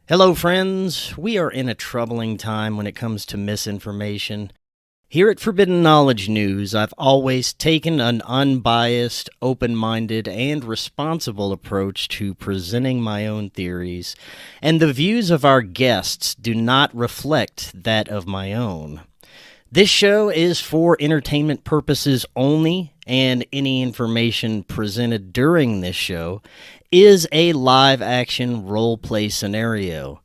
Hello, friends. We are in a troubling time when it comes to misinformation. Here at Forbidden Knowledge News, I've always taken an unbiased, open-minded, and responsible approach to presenting my own theories, and the views of our guests do not reflect that of my own. This show is for entertainment purposes only, and any information presented during this show is a live-action role-play scenario.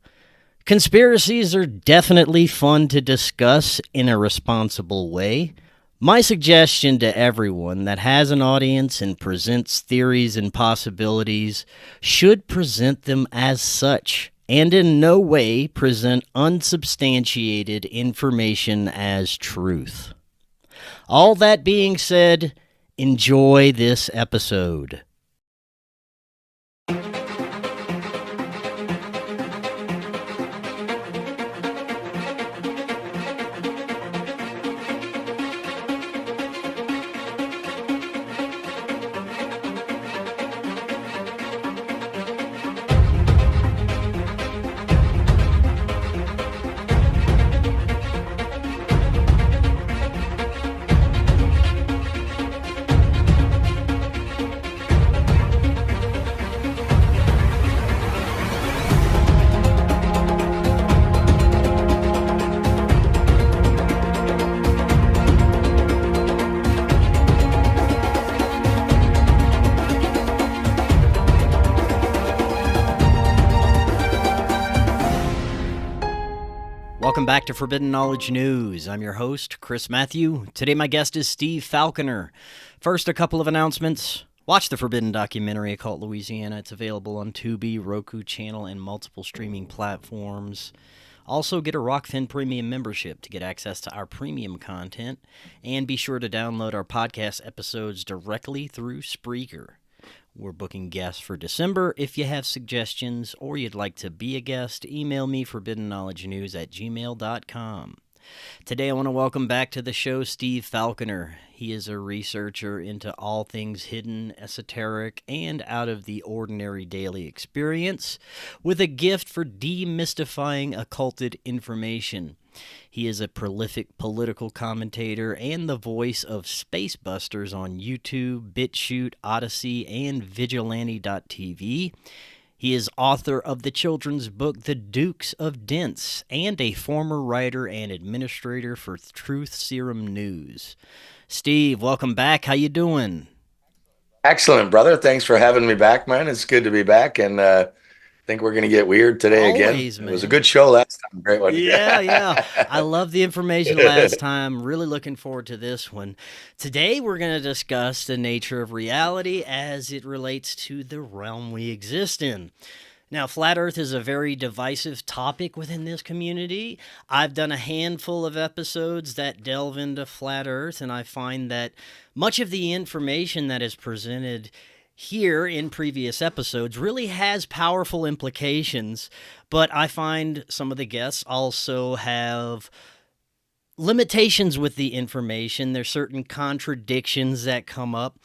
Conspiracies are definitely fun to discuss in a responsible way. My suggestion to everyone that has an audience and presents theories and possibilities should present them as such, and in no way present unsubstantiated information as truth. All that being said, enjoy this episode. Welcome back to Forbidden Knowledge News. I'm your host, Chris Matthew. Today my guest is Steve Falconer. First, a couple of announcements. Watch the Forbidden documentary, Occult Louisiana. It's available on Tubi, Roku channel, and multiple streaming platforms. Also, get a Rokfin Premium membership to get access to our premium content. And be sure to download our podcast episodes directly through Spreaker. We're booking guests for December. If you have suggestions or you'd like to be a guest, email me forbiddenknowledgenews@gmail.com. Today I want to welcome back to the show Steve Falconer. He is a researcher into all things hidden, esoteric, and out of the ordinary daily experience, with a gift for demystifying occulted information. He is a prolific political commentator and the voice of Spacebusters on YouTube, BitChute, Odyssey, and Vigilante.tv. He is author of the children's book The Dukes of Dents and a former writer and administrator for Truth Serum News. Steve, welcome back. How you doing? Excellent, brother. Thanks for having me back, man. It's good to be back, and I think we're going to get weird today Always, again. man. It was a good show last time. Great one. Yeah. I love the information last time. Really looking forward to this one. Today, we're going to discuss the nature of reality as it relates to the realm we exist in. Now, Flat Earth is a very divisive topic within this community. I've done a handful of episodes that delve into Flat Earth, and I find that much of the information that is presented here in previous episodes really has powerful implications, but I find some of the guests also have limitations with the information. There's certain contradictions that come up.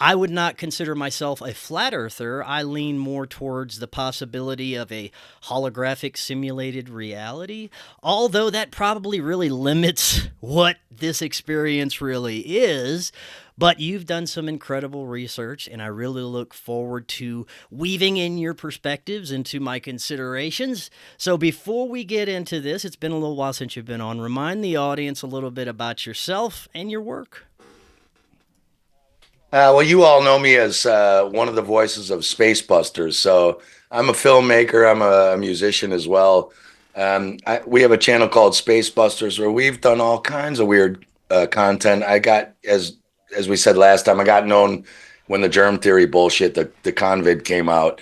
I would not consider myself a flat earther. I lean more towards the possibility of a holographic simulated reality, although that probably really limits what this experience really is. But you've done some incredible research, and I really look forward to weaving in your perspectives into my considerations. So before we get into this, it's been a little while since you've been on. Remind the audience a little bit about yourself and your work. Well, you all know me as one of the voices of Spacebusters. So I'm a filmmaker. I'm a musician as well. We have a channel called Spacebusters where we've done all kinds of weird content. I got, as we said last time, I got known when the germ theory bullshit, the convid came out.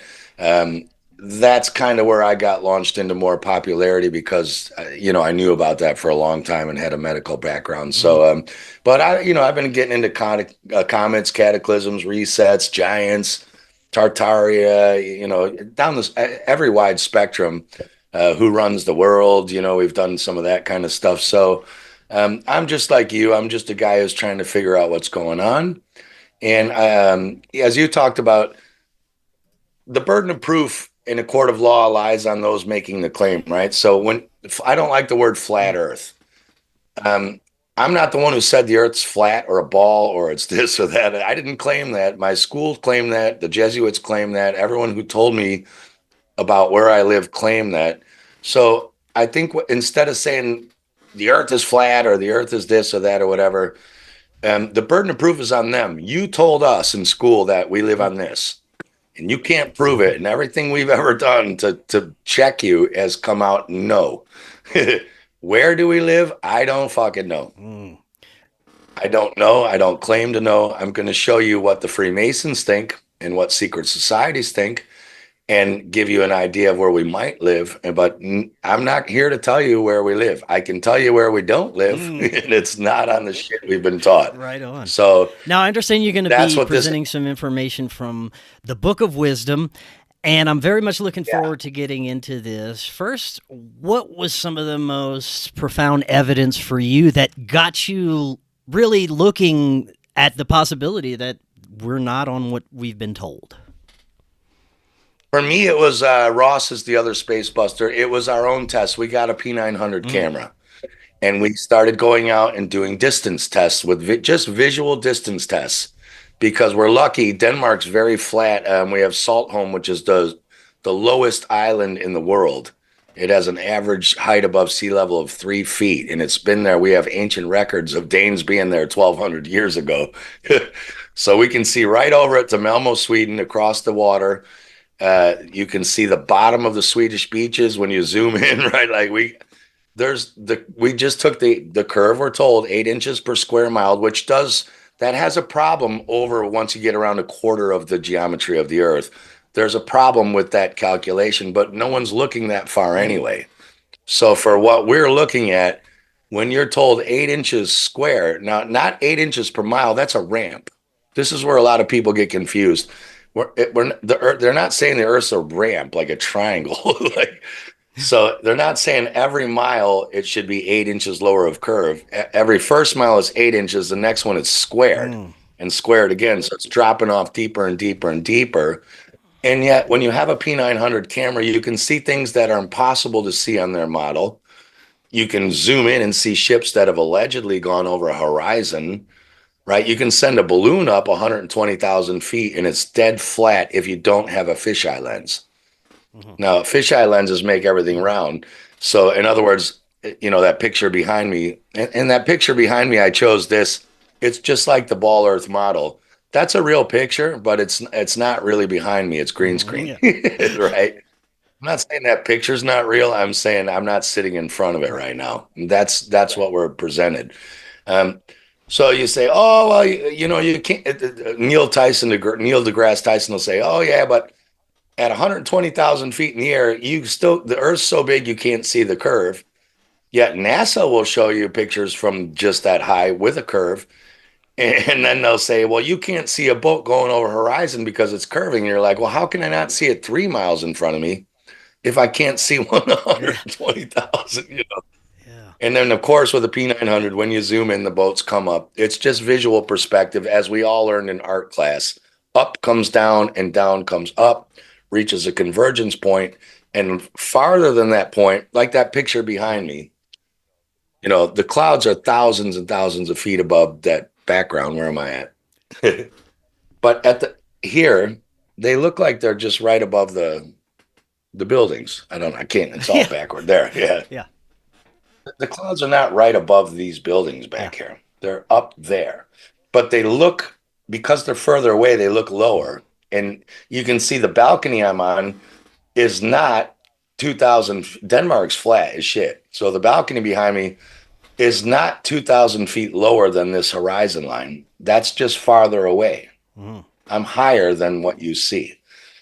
That's kind of where I got launched into more popularity because, I knew about that for a long time and had a medical background. So, but I've been getting into comets, cataclysms, resets, giants, Tartaria, down this every wide spectrum. Who runs the world? We've done some of that kind of stuff. So, I'm just like you. I'm just a guy who's trying to figure out what's going on. And as you talked about, the burden of proof in a court of law lies on those making the claim, right? So I don't like the word flat Earth. I'm not the one who said the Earth's flat or a ball or it's this or that. I didn't claim that. My school claimed that. The Jesuits claimed that. Everyone who told me about where I live claimed that. So I think instead of saying the Earth is flat or the Earth is this or that or whatever, the burden of proof is on them. You told us in school that we live on this, and you can't prove it. And everything we've ever done to check you has come out no. Where do we live? I don't fucking know. I don't know. I don't claim to know. I'm going to show you what the Freemasons think and what secret societies think and give you an idea of where we might live. But I'm not here to tell you where we live. I can tell you where we don't live, and it's not on the shit we've been taught. Right on. So now I understand you're going to be presenting some information from the Book of Wisdom, and I'm very much looking forward to getting into this. First, what was some of the most profound evidence for you that got you really looking at the possibility that we're not on what we've been told? For me, it was Ross is the other space buster. It was our own test. We got a P900 camera, and we started going out and doing distance tests with just visual distance tests because we're lucky. Denmark's very flat. We have Saltholm, which is the lowest island in the world. It has an average height above sea level of 3 feet, and it's been there. We have ancient records of Danes being there 1,200 years ago. So we can see right over it to Malmo, Sweden, across the water. You can see the bottom of the Swedish beaches when you zoom in, right? Like we just took the curve, we're told, 8 inches per square mile, that has a problem over once you get around a quarter of the geometry of the Earth. There's a problem with that calculation, but no one's looking that far anyway. So for what we're looking at, when you're told 8 inches square, now not 8 inches per mile, that's a ramp. This is where a lot of people get confused. They're not saying the Earth's a ramp, like a triangle. So they're not saying every mile it should be 8 inches lower of curve. Every first mile is 8 inches. The next one is squared and squared again. So it's dropping off deeper and deeper and deeper. And yet when you have a P900 camera, you can see things that are impossible to see on their model. You can zoom in and see ships that have allegedly gone over a horizon, right? You can send a balloon up 120,000 feet and it's dead flat if you don't have a fisheye lens. Now, fisheye lenses make everything round. So in other words, that picture behind me, and that picture behind me, I chose this. It's just like the Ball Earth model. That's a real picture, but it's not really behind me. It's green screen, right? I'm not saying that picture's not real. I'm saying I'm not sitting in front of it right now. That's what we're presented. So you say, oh, well, you can't. Neil deGrasse Tyson will say, oh, yeah, but at 120,000 feet in the air, the Earth's so big you can't see the curve. Yet NASA will show you pictures from just that high with a curve. And then they'll say, well, you can't see a boat going over horizon because it's curving. And you're like, well, how can I not see it 3 miles in front of me if I can't see 120,000, Yeah. And then, of course, with the P900, when you zoom in, the boats come up. It's just visual perspective, as we all learned in art class. Up comes down and down comes up, reaches a convergence point, and farther than that point, like that picture behind me, the clouds are thousands and thousands of feet above that background. Where am I at? But here, they look like they're just right above the buildings. I can't, it's all backward there. Yeah. The clouds are not right above these buildings back here. They're up there. But they look, because they're further away, they look lower. And you can see the balcony I'm on is not 2,000. Denmark's flat as shit. So the balcony behind me is not 2,000 feet lower than this horizon line. That's just farther away. I'm higher than what you see.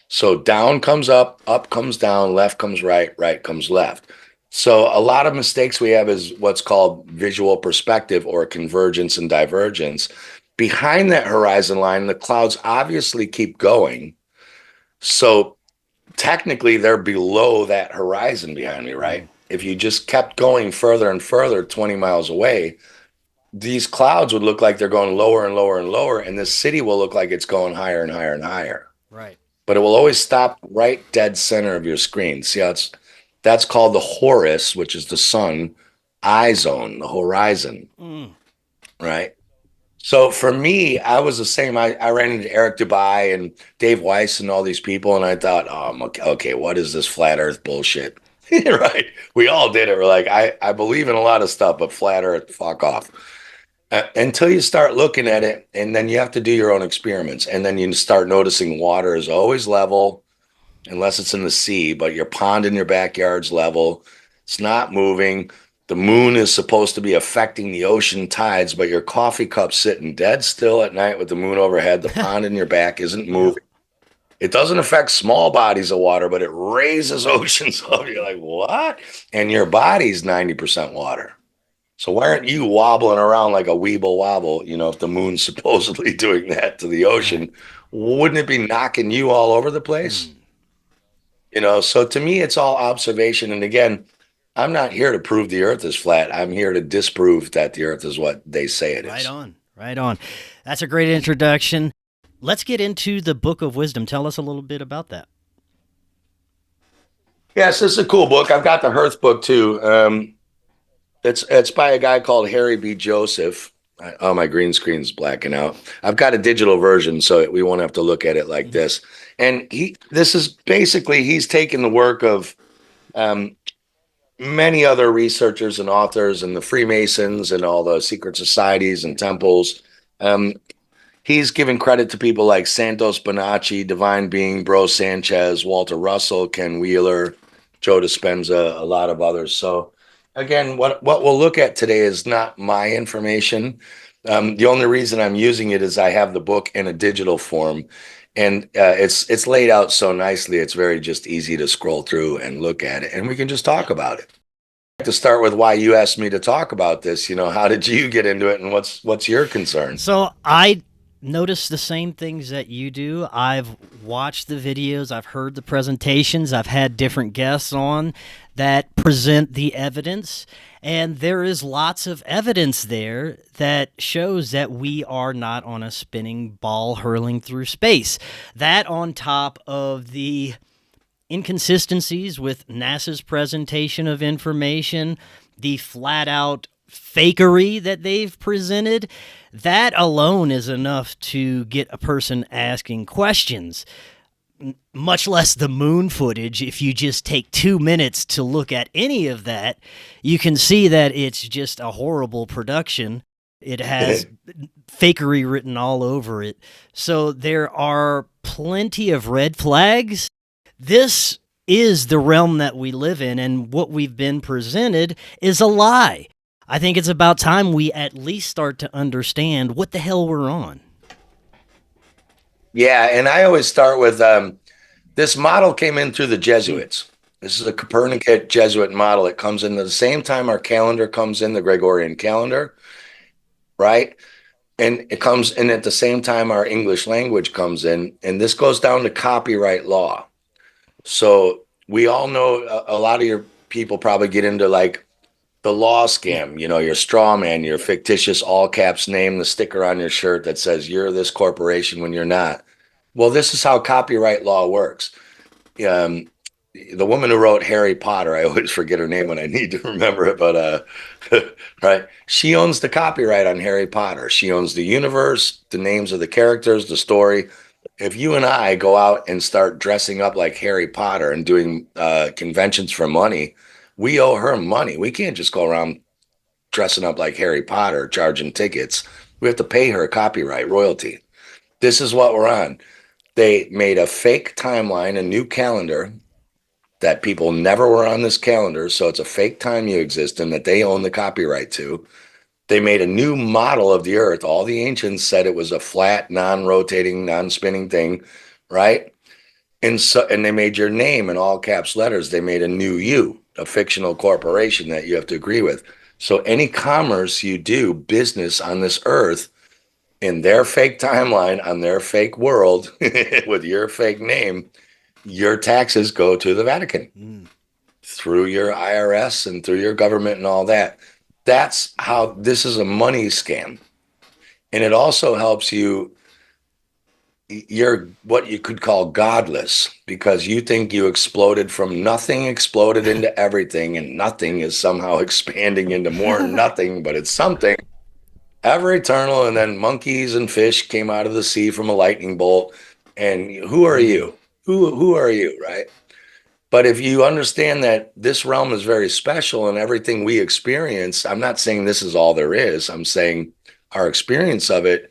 So down comes up comes down, left comes right, right comes left. So a lot of mistakes we have is what's called visual perspective or convergence and divergence. Behind that horizon line, the clouds obviously keep going. So technically they're below that horizon behind me, right? If you just kept going further and further, 20 miles away, these clouds would look like they're going lower and lower and lower, and this city will look like it's going higher and higher and higher. Right. but it will always stop right dead center of your screen. See how that's called the Horus, which is the sun, eye zone, the horizon, right? So for me, I was the same. I ran into Eric Dubai and Dave Weiss and all these people, and I thought, oh, okay, what is this flat Earth bullshit? Right? We all did it. We're like, I believe in a lot of stuff, but flat Earth, fuck off. Until you start looking at it, and then you have to do your own experiments, and then you start noticing water is always level, unless it's in the sea, but your pond in your backyard's level. It's not moving. The moon is supposed to be affecting the ocean tides, but your coffee cup's sitting dead still at night with the moon overhead. The pond in your back isn't moving. It doesn't affect small bodies of water, but it raises oceans up. You're like, what? And your body's 90% water. So why aren't you wobbling around like a weeble wobble? You know, if the moon's supposedly doing that to the ocean, wouldn't it be knocking you all over the place? You know, so to me, it's all observation. And again, I'm not here to prove the earth is flat. I'm here to disprove that the earth is what they say it is. Right on, right on. That's a great introduction. Let's get into the Book of Wisdom. Tell us a little bit about that. Yes, this is a cool book. I've got the Hearth book too. It's by a guy called Harry B. Joseph. Oh, my green screen's blacking out. I've got a digital version, so we won't have to look at it like this. And this is basically, he's taken the work of many other researchers and authors and the Freemasons and all the secret societies and temples. He's given credit to people like Santos Bonacci, Divine Being, Bro Sanchez, Walter Russell, Ken Wheeler, Joe Dispenza, a lot of others. So again, what we'll look at today is not my information. The only reason I'm using it is I have the book in a digital form, and it's laid out so nicely. It's very just easy to scroll through and look at it, and we can just talk about it. I'd like to start with why you asked me to talk about this. You know, how did you get into it, and what's your concern? So I notice the same things that you do. I've watched the videos, I've heard the presentations, I've had different guests on that present the evidence, and there is lots of evidence there that shows that we are not on a spinning ball hurling through space. That on top of the inconsistencies with NASA's presentation of information, the flat-out fakery that they've presented, that alone is enough to get a person asking questions, much less the moon footage. If you just take 2 minutes to look at any of that, you can see that it's just a horrible production. It has fakery written all over it. So there are plenty of red flags. This is the realm that we live in, and what we've been presented is a lie. I think it's about time we at least start to understand what the hell we're on. Yeah, and I always start with this model came in through the Jesuits. This is a Copernican Jesuit model. It comes in at the same time our calendar comes in, the Gregorian calendar, right? And it comes in at the same time our English language comes in, and this goes down to copyright law. So we all know a lot of your people probably get into like the law scam, you know, your straw man, your fictitious all caps name, the sticker on your shirt that says you're this corporation when you're not. Well, this is how copyright law works. The woman who wrote Harry Potter, I always forget her name when I need to remember it, but right, she owns the copyright on Harry Potter. She owns the universe, the names of the characters, the story. If you and I go out and start dressing up like Harry Potter and doing conventions for money, we owe her money. We can't just go around dressing up like Harry Potter, charging tickets. We have to pay her copyright royalty. This is what we're on. They made a fake timeline, a new calendar that people never were on this calendar. So it's a fake time you exist in that they own the copyright to. They made a new model of the earth. All the ancients said it was a flat, non-rotating, non-spinning thing, right? And they made your name in all caps letters. They made a new you, a fictional corporation that you have to agree with. So any commerce you do, business on this earth, in their fake timeline, on their fake world, with your fake name, your taxes go to the Vatican through your IRS and through your government and all that. That's how this is a money scam. And it also helps you you're what you could call godless because you think you exploded from nothing, exploded into everything, and nothing is somehow expanding into more nothing, but it's something ever eternal. And then monkeys and fish came out of the sea from a lightning bolt. And who are Mm-hmm. you? Who are you, right? But if you understand that this realm is very special and everything we experience, I'm not saying this is all there is. I'm saying our experience of it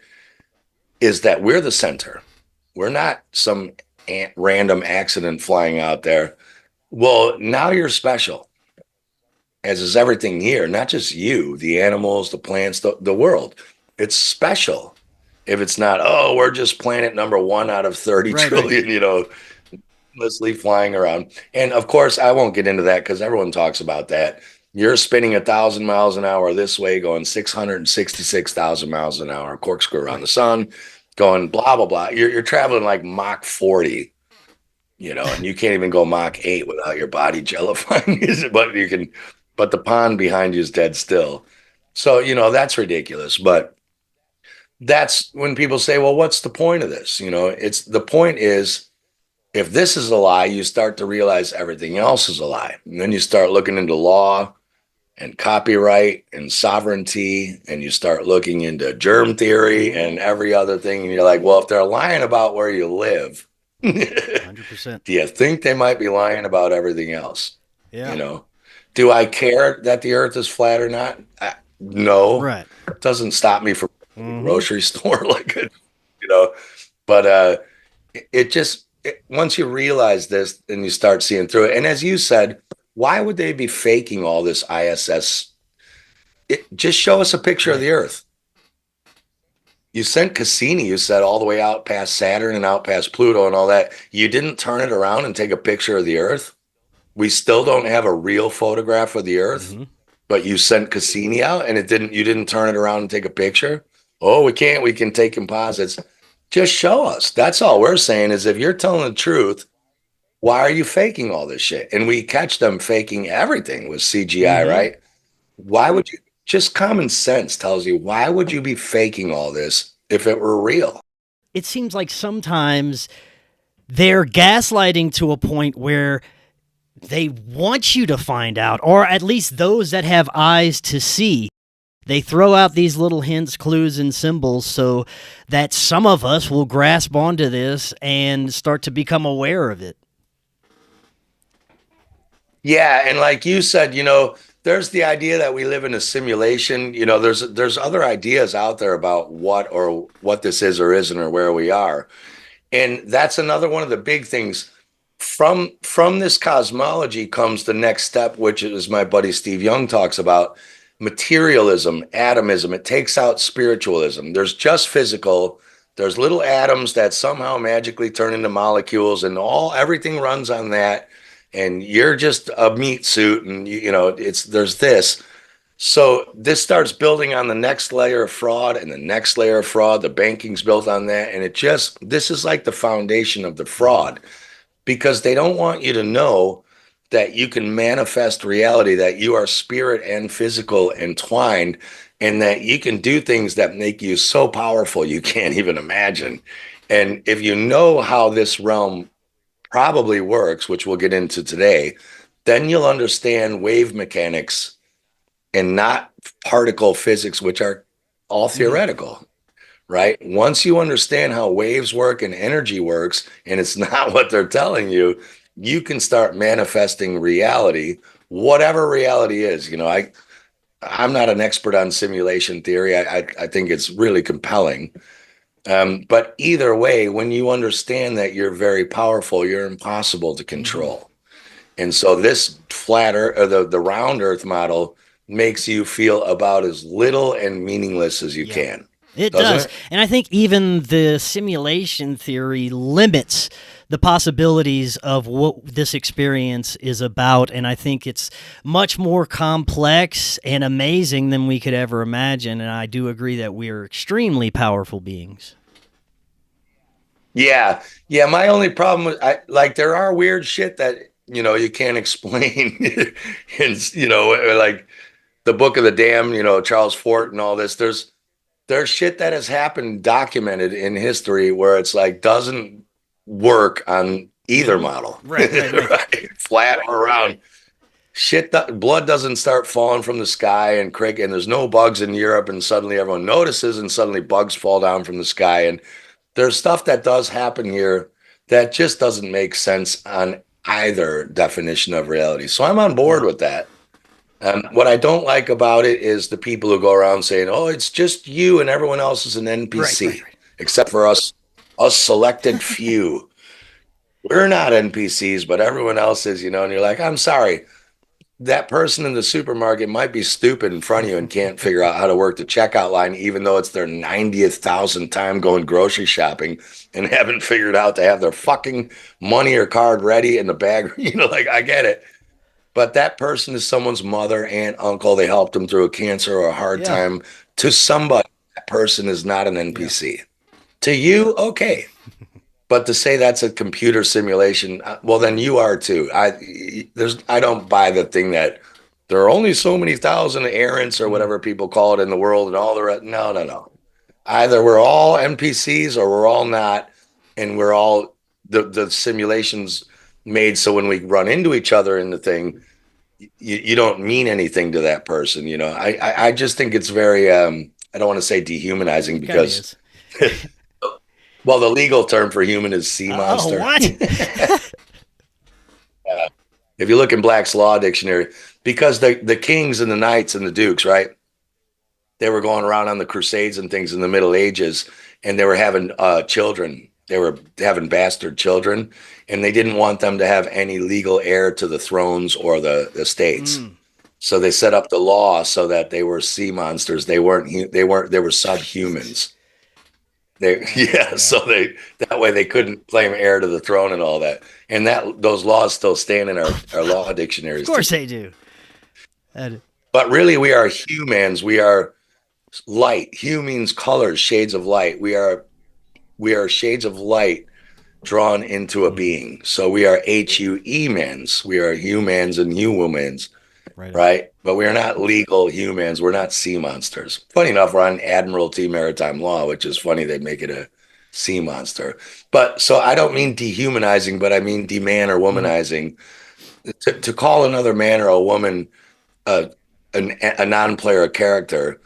is that we're the center. We're not some random accident flying out there. Well, now you're special, as is everything here, not just you, the animals, the plants, the world. It's special. If it's not, oh, we're just planet number one out of 30 Right, right. trillion, endlessly flying around. And of course, I won't get into that because everyone talks about that. You're spinning 1,000 miles an hour this way, going 666,000 miles an hour, corkscrew around the Right. sun, going blah, blah, blah. You're traveling like Mach 40, and you can't even go Mach 8 without your body jellifying. But the pond behind you is dead still. So, that's ridiculous. But that's when people say, well, what's the point of this? It's the point is, if this is a lie, you start to realize everything else is a lie. And then you start looking into law and copyright and sovereignty, and you start looking into germ theory and every other thing. And you're like, well, if they're lying about where you live, do 100%. you think they might be lying about everything else? Yeah. You know, do I care that the earth is flat or not? No, Right. it doesn't stop me from the Mm-hmm. grocery store you know, but it just once you realize this and you start seeing through it, and as you said, why would they be faking all this ISS? Just show us a picture of Right. the Earth. You sent Cassini, you said, all the way out past Saturn and out past Pluto and all that. You didn't turn it around and take a picture of the Earth. We still don't have a real photograph of the Earth, Mm-hmm. but you sent Cassini out and you didn't turn it around and take a picture. Oh, we can take composites. Just show us. That's all we're saying is if you're telling the truth, why are you faking all this shit? And we catch them faking everything with CGI, Mm-hmm. right? Why would you? Just common sense tells you, why would you be faking all this if it were real? It seems like sometimes they're gaslighting to a point where they want you to find out, or at least those that have eyes to see. They throw out these little hints, clues, and symbols so that some of us will grasp onto this and start to become aware of it. Yeah, and like you said, there's the idea that we live in a simulation. There's other ideas out there about what this is or isn't or where we are. And that's another one of the big things. From this cosmology comes the next step, which is my buddy Steve Young talks about materialism, atomism. It takes out spiritualism. There's just physical. There's little atoms that somehow magically turn into molecules, and everything runs on that. And you're just a meat suit, and there's this. So this starts building on the next layer of fraud and the next layer of fraud. The banking's built on that, and this is like the foundation of the Mm-hmm. fraud because they don't want you to know that you can manifest reality, that you are spirit and physical entwined, and that you can do things that make you so powerful you can't even imagine. And if you know how this realm probably works, which we'll get into today, then you'll understand wave mechanics and not particle physics, which are all Mm-hmm. theoretical, right? Once you understand how waves work and energy works, and it's not what they're telling you, you can start manifesting reality, whatever reality is. I'm not an expert on simulation theory. I think it's really compelling. But either way, when you understand that you're very powerful, you're impossible to Mm-hmm. control. And so this the round earth model makes you feel about as little and meaningless as you Yeah. can, It doesn't does. it? And I think even the simulation theory limits the possibilities of what this experience is about. And I think it's much more complex and amazing than we could ever imagine. And I do agree that we are extremely powerful beings. Yeah. Yeah. My only problem with there are weird shit that, you can't explain. And, like the Book of the Damned, Charles Fort and all this. there's shit that has happened documented in history where it's like doesn't work on either model. Right. Flat or round. Blood doesn't start falling from the sky and there's no bugs in Europe and suddenly everyone notices and suddenly bugs fall down from the sky. And there's stuff that does happen here that just doesn't make sense on either definition of reality. So I'm on board with that. What I don't like about it is the people who go around saying, "Oh, it's just you and everyone else is an NPC, Right. except for us selected few. We're not NPCs, but everyone else is, And you're like, I'm sorry, that person in the supermarket might be stupid in front of you and can't figure out how to work the checkout line, even though it's their 90th thousand time going grocery shopping and haven't figured out to have their fucking money or card ready in the bag. Like I get it. But that person is someone's mother, aunt, uncle. They helped them through a cancer or a hard time. To somebody, that person is not an NPC. To you, okay. But to say that's a computer simulation, well, then you are too. I don't buy the thing that there are only so many thousand errants or whatever people call it in the world and all the rest. No. Either we're all NPCs or we're all not, and we're all the simulations made so when we run into each other in the thing, you don't mean anything to that person. I just think it's very I don't want to say dehumanizing because well, the legal term for human is sea monster. Oh, what? If you look in Black's Law Dictionary, because the kings and the knights and the dukes, right? They were going around on the crusades and things in the Middle Ages, and they were having children. They were having bastard children, and they didn't want them to have any legal heir to the thrones or the estates. So they set up the law so that they were sea monsters. They were subhumans. So that way they couldn't claim heir to the throne and all that. And those laws still stand in our law dictionaries. Of course they do. But really, we are humans. We are light. Hue means colors, shades of light. We are shades of light drawn into a being. So we are HUE-mans. We are humans and Hue-womans. Right? But we are not legal humans. We're not sea monsters. Funny enough, we're on Admiralty Maritime Law, which is funny they make it a sea monster. But so I don't mean dehumanizing, but I mean deman or womanizing. To call another man or a woman a non-player character,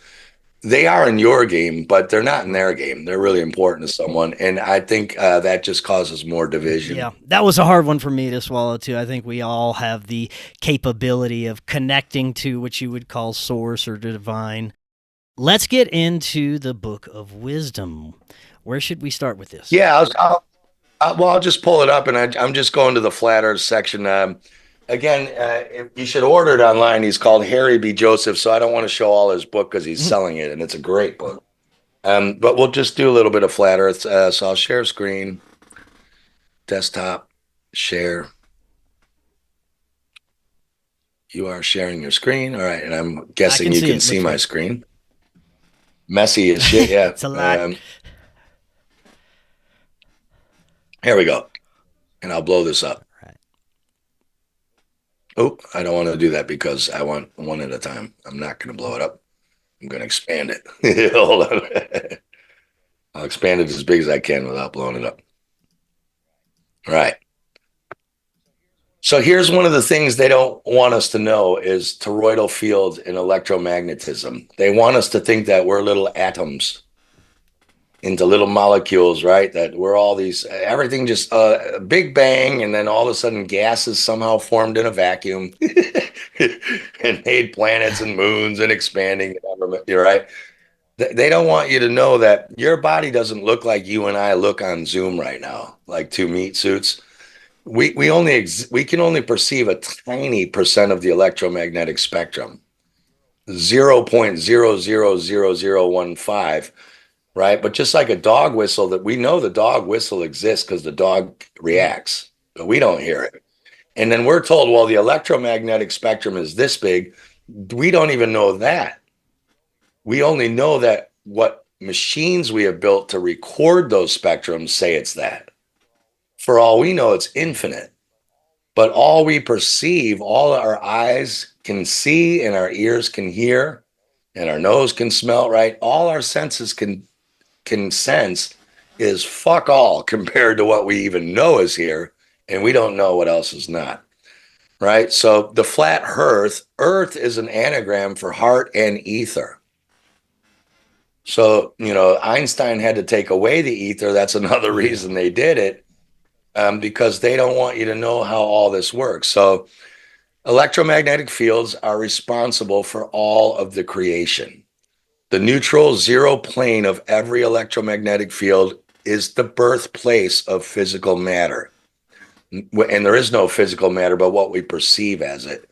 they are in your game, but they're not in their game. They're really important to someone. And I think that just causes more division. Yeah, that was a hard one for me to swallow, too. I think we all have the capability of connecting to what you would call source or divine. Let's get into the Book of Wisdom. Where should we start with this? Yeah, I'll just pull it up, and I'm just going to the flat earth section. Again, you should order it online. He's called Harry B. Joseph, so I don't want to show all his book because he's selling it, and it's a great book. But we'll just do a little bit of flat earth. So I'll share screen, desktop, share. You are sharing your screen. All right, and I'm guessing you can see my screen. Messy as shit, yeah. It's a lot. Here we go. And I'll blow this up. Oh, I don't want to do that because I want one at a time. I'm not going to blow it up. I'm going to expand it. Hold on. I'll expand it as big as I can without blowing it up. All right. So here's one of the things they don't want us to know is toroidal fields and electromagnetism. They want us to think that we're little atoms into little molecules, right? That we're all these, everything just a big bang, and then all of a sudden gases somehow formed in a vacuum and made planets and moons and expanding. You're right. They don't want you to know that your body doesn't look like you and I look on Zoom right now, like two meat suits. We can only perceive a tiny percent of the electromagnetic spectrum, 0.000015. Right. But just like a dog whistle, that we know the dog whistle exists because the dog reacts, but we don't hear it. And then we're told, well, the electromagnetic spectrum is this big. We don't even know that. We only know that what machines we have built to record those spectrums say it's that. For all we know, it's infinite. But all we perceive, all our eyes can see and our ears can hear, and our nose can smell, right? All our senses can sense is fuck all compared to what we even know is here, and we don't know what else is not, right? So the flat earth is an anagram for heart and ether. So, Einstein had to take away the ether. That's another reason they did it, because they don't want you to know how all this works. So electromagnetic fields are responsible for all of the creation. The neutral zero plane of every electromagnetic field is the birthplace of physical matter. And there is no physical matter but what we perceive as it.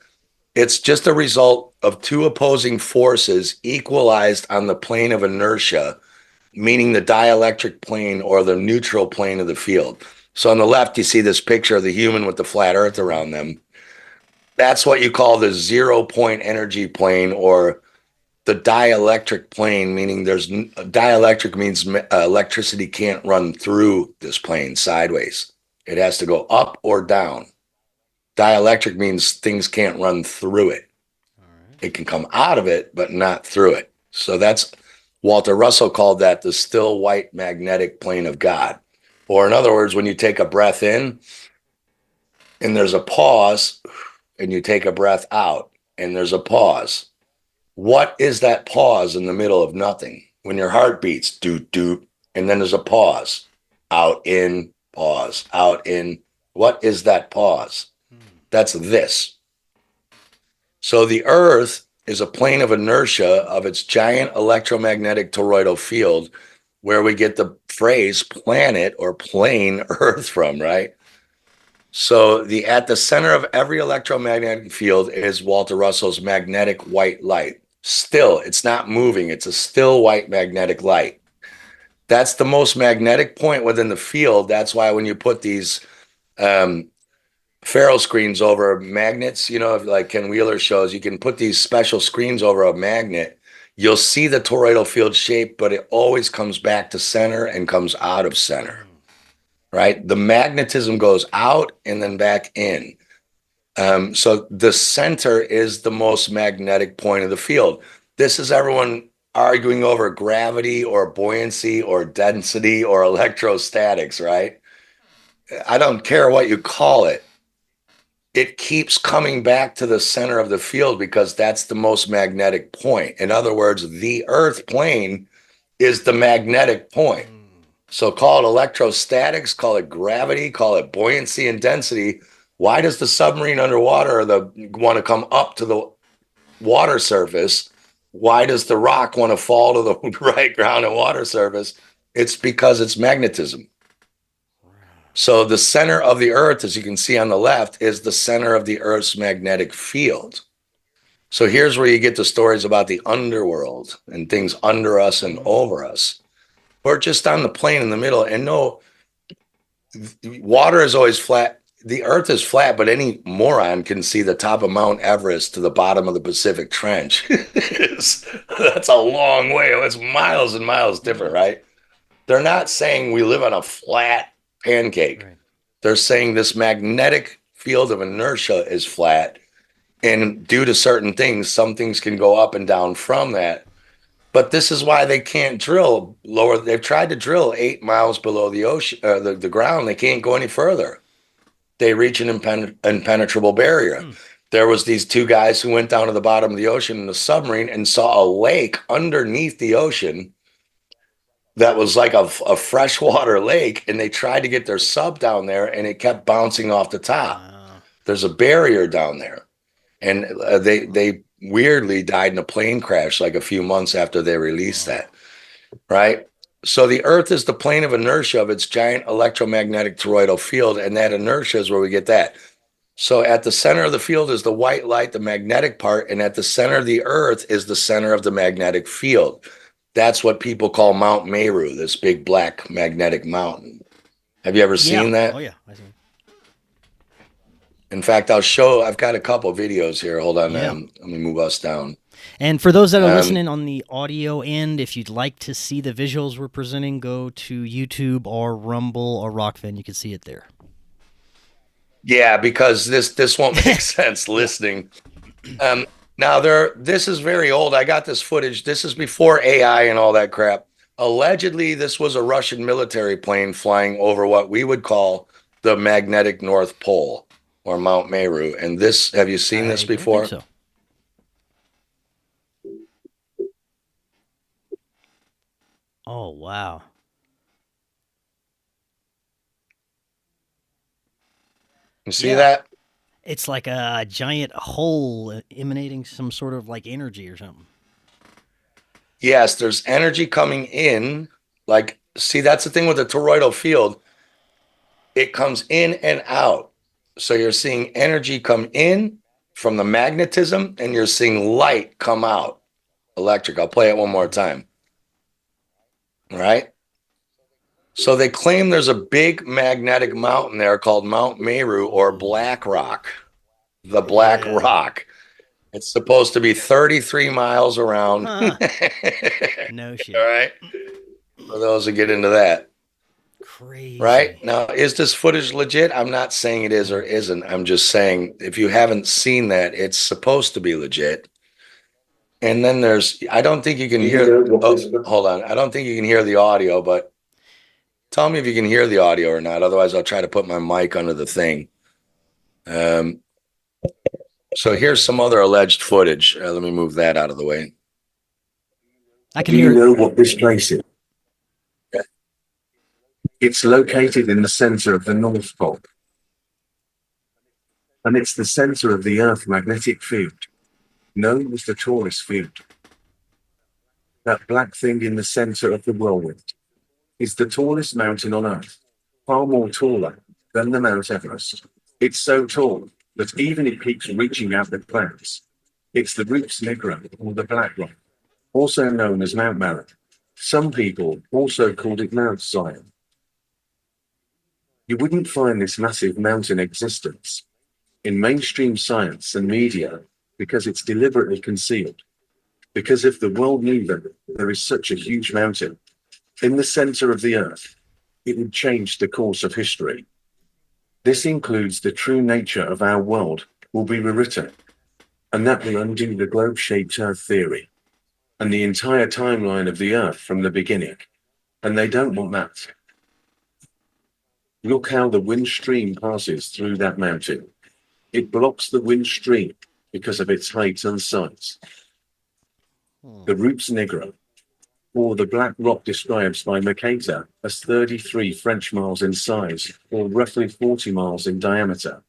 It's just a result of two opposing forces equalized on the plane of inertia, meaning the dielectric plane or the neutral plane of the field. So on the left, you see this picture of the human with the flat earth around them. That's what you call the 0-point energy plane, or the dielectric plane, meaning dielectric means electricity can't run through this plane sideways. It has to go up or down. Dielectric means things can't run through it. It can come out of it, but not through it. So that's Walter Russell called that the still white magnetic plane of God. Or in other words, when you take a breath in and there's a pause, and you take a breath out and there's a pause, what is that pause in the middle of nothing? When your heart beats, doot, doot, and then there's a pause. Out, in, pause, out, in. What is that pause? That's this. So the Earth is a plane of inertia of its giant electromagnetic toroidal field, where we get the phrase planet or plane Earth from, right? So at the center of every electromagnetic field is Walter Russell's magnetic white light. Still, it's not moving. It's a still white magnetic light. That's the most magnetic point within the field. That's why when you put these ferro screens over magnets, like Ken Wheeler shows, you can put these special screens over a magnet. You'll see the toroidal field shape, but it always comes back to center and comes out of center, right? The magnetism goes out and then back in. So the center is the most magnetic point of the field. This is everyone arguing over gravity or buoyancy or density or electrostatics, right? I don't care what you call it. It keeps coming back to the center of the field because that's the most magnetic point. In other words, the Earth plane is the magnetic point. So call it electrostatics, call it gravity, call it buoyancy and density. Why does the submarine underwater want to come up to the water surface? Why does the rock want to fall to the right ground and water surface? It's because it's magnetism. So the center of the Earth, as you can see on the left, is the center of the Earth's magnetic field. So here's where you get the stories about the underworld and things under us and over us. We're just on the plane in the middle. And no, water is always flat. The Earth is flat, but any moron can see the top of Mount Everest to the bottom of the Pacific Trench. That's a long way. It's miles and miles different, right? They're not saying we live on a flat pancake. Right. They're saying this magnetic field of inertia is flat. And due to certain things, some things can go up and down from that. But this is why they can't drill lower. They've tried to drill 8 miles below the ocean, the ground. They can't go any further. They reach an impenetrable barrier. There was these 2 guys who went down to the bottom of the ocean in a submarine and saw a lake underneath the ocean that was like a freshwater lake, and they tried to get their sub down there, and it kept bouncing off the top. Wow. There's a barrier down there, and they weirdly died in a plane crash like a few months after they released that, right? So the Earth is the plane of inertia of its giant electromagnetic toroidal field, and that inertia is where we get that. So at the center of the field is the white light, the magnetic part, and at the center of the Earth is the center of the magnetic field. That's what people call Mount Meru, this big black magnetic mountain. Have you ever seen that? Oh, yeah. I see. In fact, I've got a couple of videos here. Hold on, let me move us down. And for those that are listening on the audio end, if you'd like to see the visuals we're presenting, go to YouTube or Rumble or Rokfin. You can see it there. Yeah, because this won't make sense listening. Now this is very old. I got this footage. This is before AI and all that crap. Allegedly, this was a Russian military plane flying over what we would call the magnetic North Pole or Mount Meru. And this, have you seen this I don't think before? so. Oh, wow. You see Yeah. that? It's like a giant hole emanating some sort of like energy or something. Yes, there's energy coming in. Like, see, that's the thing with the toroidal field. It comes in and out. So you're seeing energy come in from the magnetism, and you're seeing light come out. Electric. I'll play it one more time. All right. So they claim there's a big magnetic mountain there called Mount Meru or Black Rock. The Black Yeah. Rock. It's supposed to be 33 miles around. Huh. No shit. All right. For those who get into that. Crazy. Right. Now, is this footage legit? I'm not saying it is or isn't. I'm just saying if you haven't seen that, it's supposed to be legit. And then I don't think you can hear. Oh, hold on. I don't think you can hear the audio, but tell me if you can hear the audio or not. Otherwise, I'll try to put my mic under the thing. So here's some other alleged footage. Let me move that out of the way. I can Do hear you know what this place is? It's located in the center of the North Pole. And it's the center of the Earth magnetic field, known as the torus field. That black thing in the center of the whirlwind is the tallest mountain on Earth, far more taller than the Mount Everest. It's so tall that even it keeps reaching out the clouds. It's the Rupes Nigra, or the Black Rock, also known as Mount Meru. Some people also called it Mount Zion. You wouldn't find this massive mountain existence in mainstream science and media because it's deliberately concealed. Because if the world knew that there is such a huge mountain in the center of the Earth, it would change the course of history. This includes the true nature of our world will be rewritten, and that will undo the globe-shaped Earth theory and the entire timeline of the Earth from the beginning. And they don't want that. Look how the wind stream passes through that mountain. It blocks the wind stream because of its height and size. The Rupes Nigra, or the Black Rock, described by Mercator as 33 French miles in size, or roughly 40 miles in diameter.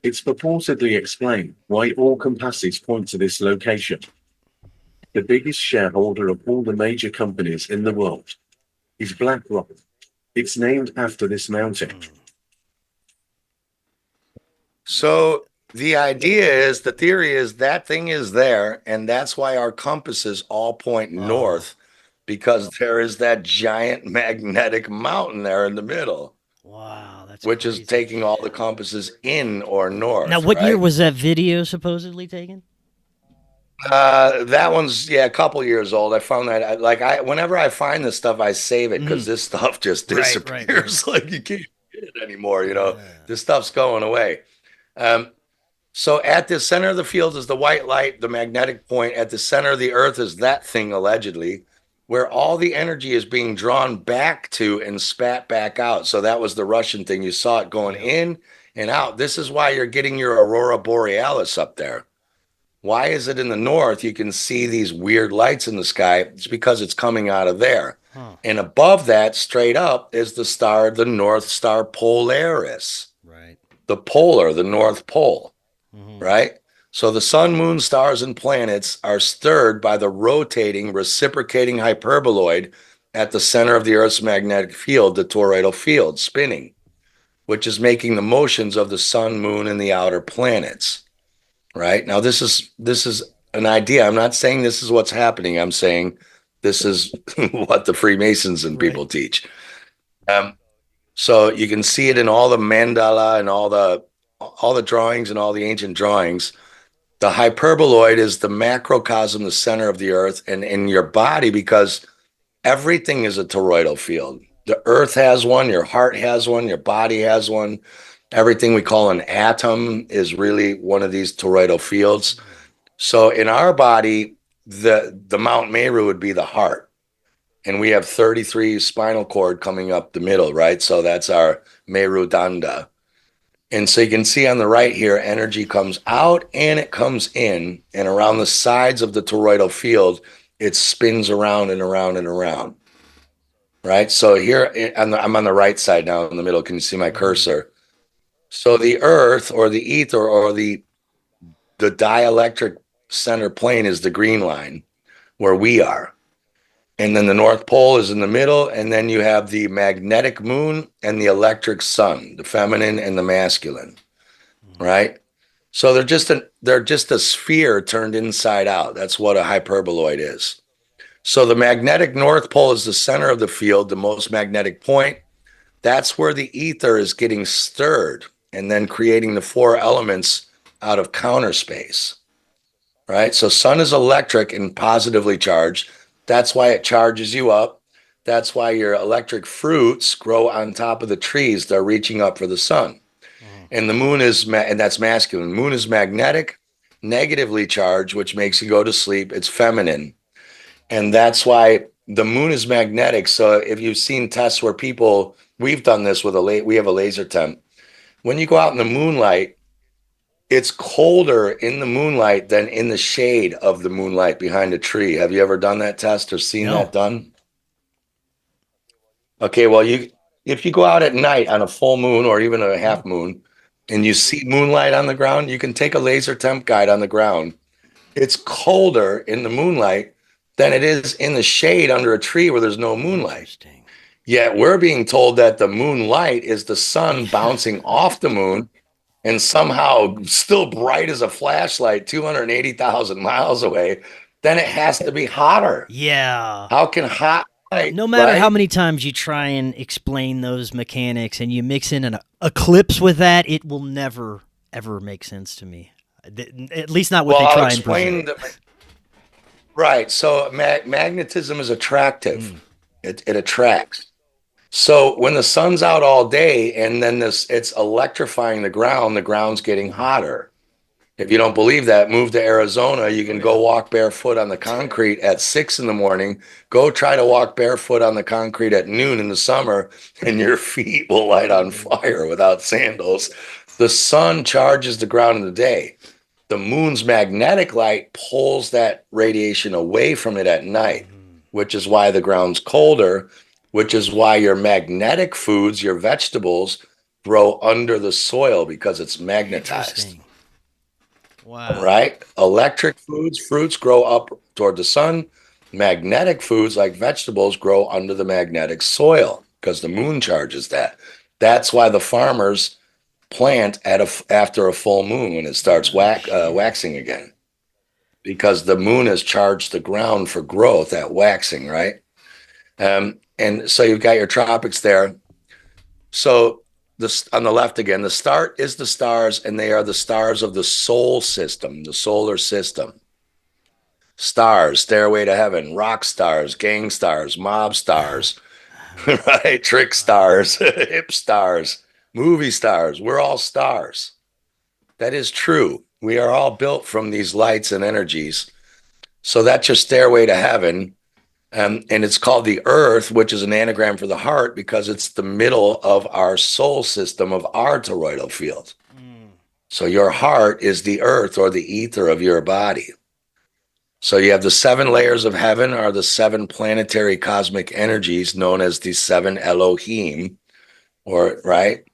It's purportedly explained why all compasses point to this location. The biggest shareholder of all the major companies in the world is BlackRock. It's named after this mountain. So the idea is, the theory is that thing is there, and that's why our compasses all point north, because there is that giant magnetic mountain there in the middle. Wow, that's which crazy. is taking all the compasses in or north. Now, what year right? was that video supposedly taken? That one's a couple years old. I found that whenever I find this stuff, I save it because this stuff just Right, disappears. right. Like you can't get it anymore. This stuff's going away. So at the center of the field is the white light, the magnetic point. At the center of the Earth is that thing, allegedly, where all the energy is being drawn back to and spat back out. So that was the Russian thing. You saw it going in and out. This is why you're getting your aurora borealis up there. Why is it in the north you can see these weird lights in the sky? It's because it's coming out of there. And above that, straight up, is the star, the North Star Polaris. Right. The polar, the North Pole. Right? So the sun, moon, stars, and planets are stirred by the rotating, reciprocating hyperboloid at the center of the Earth's magnetic field, the toroidal field, spinning, which is making the motions of the sun, moon, and the outer planets. Right? Now, this is an idea. I'm not saying this is what's happening. I'm saying this is what the Freemasons and people teach. So you can see it in all the mandala and all the drawings and all the ancient drawings. The hyperboloid is the macrocosm, the center of the Earth, and in your body, because everything is a toroidal field. The Earth has one, your heart has one, your body has one. Everything we call an atom is really one of these toroidal fields. So in our body, the Mount Meru would be the heart. And we have 33 spinal cord coming up the middle, right? So that's our Merudanda. And so you can see on the right here, energy comes out and it comes in. And around the sides of the toroidal field, it spins around and around and around. Right? So here, I'm on the right side now in the middle. Can you see my cursor? So the earth or the ether or the dielectric center plane is the green line where we are. And then the North Pole is in the middle. And then you have the magnetic moon and the electric sun, the feminine and the masculine, right? So they're just a sphere turned inside out. That's what a hyperboloid is. So the magnetic North Pole is the center of the field, the most magnetic point. That's where the ether is getting stirred and then creating the four elements out of counter space, right? So sun is electric and positively charged. That's why it charges you up. That's why your electric fruits grow on top of the trees. They're reaching up for the sun. And the moon is, and that's masculine. Moon is magnetic, negatively charged, which makes you go to sleep. It's feminine. And that's why the moon is magnetic. So if you've seen tests where people, we've done this with we have a laser temp. When you go out in the moonlight, it's colder in the moonlight than in the shade of the moonlight behind a tree. Have you ever done that test or seen that done? Okay, well, if you go out at night on a full moon or even a half moon and you see moonlight on the ground, you can take a laser temp guide on the ground. It's colder in the moonlight than it is in the shade under a tree where there's no moonlight. Yet we're being told that the moonlight is the sun bouncing off the moon and somehow still bright as a flashlight 280,000 miles away. Then it has to be hotter. Yeah. How can hot light, no matter right? how many times you try and explain those mechanics and you mix in an eclipse with that, it will never, ever make sense to me. At least not what they try and present. Right. So magnetism is attractive. It attracts. So when the sun's out all day and then it's electrifying the ground's getting hotter. If you don't believe that, move to Arizona. You can go walk barefoot on the concrete at 6 a.m. Go try to walk barefoot on the concrete at noon in the summer, and your feet will light on fire without sandals. The sun charges the ground in the day. The moon's magnetic light pulls that radiation away from it at night, which is why the ground's colder, which is why your magnetic foods, your vegetables, grow under the soil because it's magnetized. Wow. Right? Electric foods, fruits grow up toward the sun. Magnetic foods like vegetables grow under the magnetic soil because the moon charges that. That's why the farmers plant after a full moon when it starts waxing again, because the moon has charged the ground for growth at waxing, right? And so you've got your tropics there. So on the left again, the start is the stars, and they are the stars of the soul system, the solar system. Stars, Stairway to Heaven, rock stars, gang stars, mob stars, right? Trick stars, hip stars, movie stars. We're all stars. That is true. We are all built from these lights and energies. So that's your stairway to heaven. And it's called the earth, which is an anagram for the heart because it's the middle of our soul system of our toroidal field. So your heart is the earth or the ether of your body. So you have the 7 layers of heaven are the 7 planetary cosmic energies known as the 7 Elohim, or right?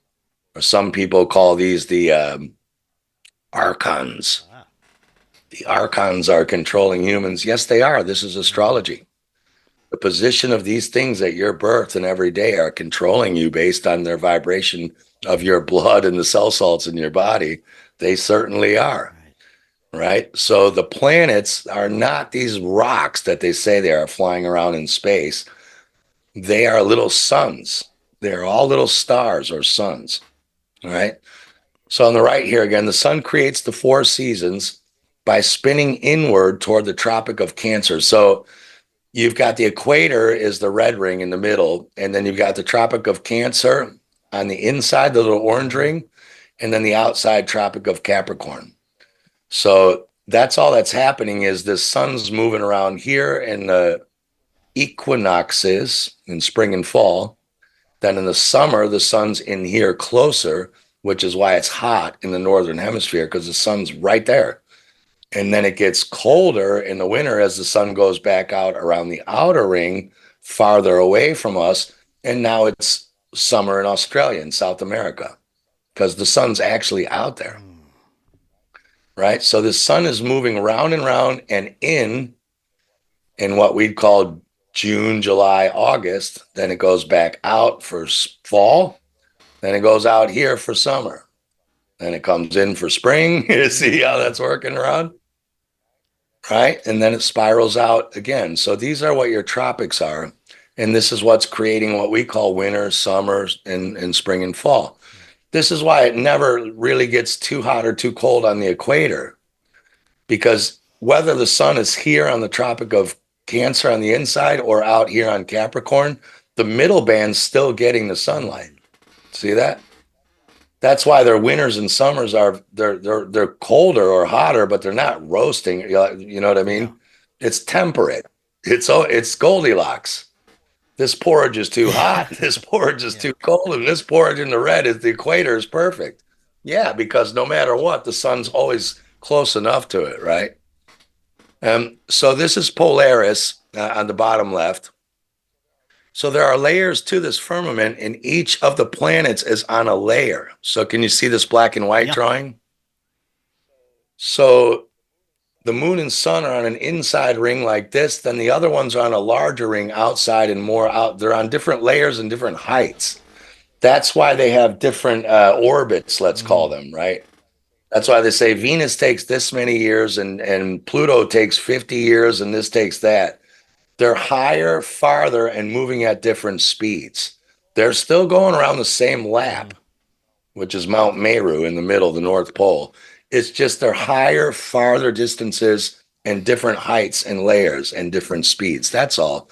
Or some people call these the archons. The archons are controlling humans. Yes, they are. This is astrology. The position of these things at your birth and every day are controlling you based on their vibration of your blood and the cell salts in your body. They certainly are. Right? So the planets are not these rocks that they say they are flying around in space. They are little suns. They're all little stars or suns. All right? So on the right here again, the sun creates the 4 seasons by spinning inward toward the Tropic of Cancer. So you've got the equator is the red ring in the middle, and then you've got the Tropic of Cancer on the inside, the little orange ring, and then the outside Tropic of Capricorn. So that's all that's happening is the sun's moving around here in the equinoxes in spring and fall. Then in the summer, the sun's in here closer, which is why it's hot in the northern hemisphere, because the sun's right there. And then it gets colder in the winter as the sun goes back out around the outer ring, farther away from us. And now it's summer in Australia and South America, because the sun's actually out there. Right? So the sun is moving round and round and in what we'd call June, July, August. Then it goes back out for fall. Then it goes out here for summer. Then it comes in for spring. You see how that's working around? Right? And then it spirals out again. So these are what your tropics are. And this is what's creating what we call winter, summer, and spring and fall. This is why it never really gets too hot or too cold on the equator, because whether the sun is here on the Tropic of Cancer on the inside or out here on Capricorn, the middle band's still getting the sunlight. See that? That's why their winters and summers are they're colder or hotter, but they're not roasting. You know what I mean? Yeah. It's temperate. It's Goldilocks. This porridge is too hot. This porridge is too cold, and this porridge in the red is the equator is perfect. Yeah, because no matter what, the sun's always close enough to it, right? So this is Polaris on the bottom left. So there are layers to this firmament, and each of the planets is on a layer. So can you see this black and white drawing? So the moon and sun are on an inside ring like this. Then the other ones are on a larger ring outside and more out. They're on different layers and different heights. That's why they have different orbits, let's call them, right? That's why they say Venus takes this many years and Pluto takes 50 years and this takes that. They're higher, farther, and moving at different speeds. They're still going around the same lap, which is Mount Meru in the middle, the North Pole. It's just they're higher, farther distances and different heights and layers and different speeds. That's all.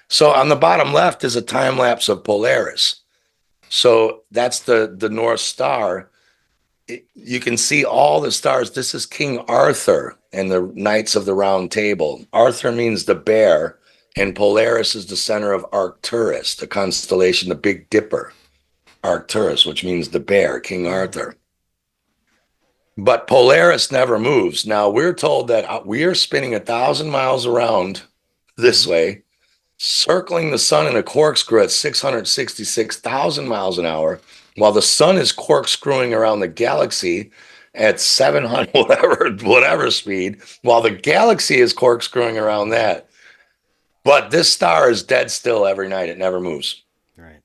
So on the bottom left is a time lapse of Polaris. So that's the North Star. You can see all the stars. This is King Arthur and the Knights of the Round Table. Arthur means the bear, and Polaris is the center of Arcturus, the constellation, the Big Dipper. Arcturus, which means the bear, King Arthur. But Polaris never moves. Now, we're told that we are spinning 1,000 miles around this way, circling the sun in a corkscrew at 666,000 miles an hour, while the sun is corkscrewing around the galaxy at 700, whatever speed, while the galaxy is corkscrewing around that. But this star is dead still every night. It never moves. Right.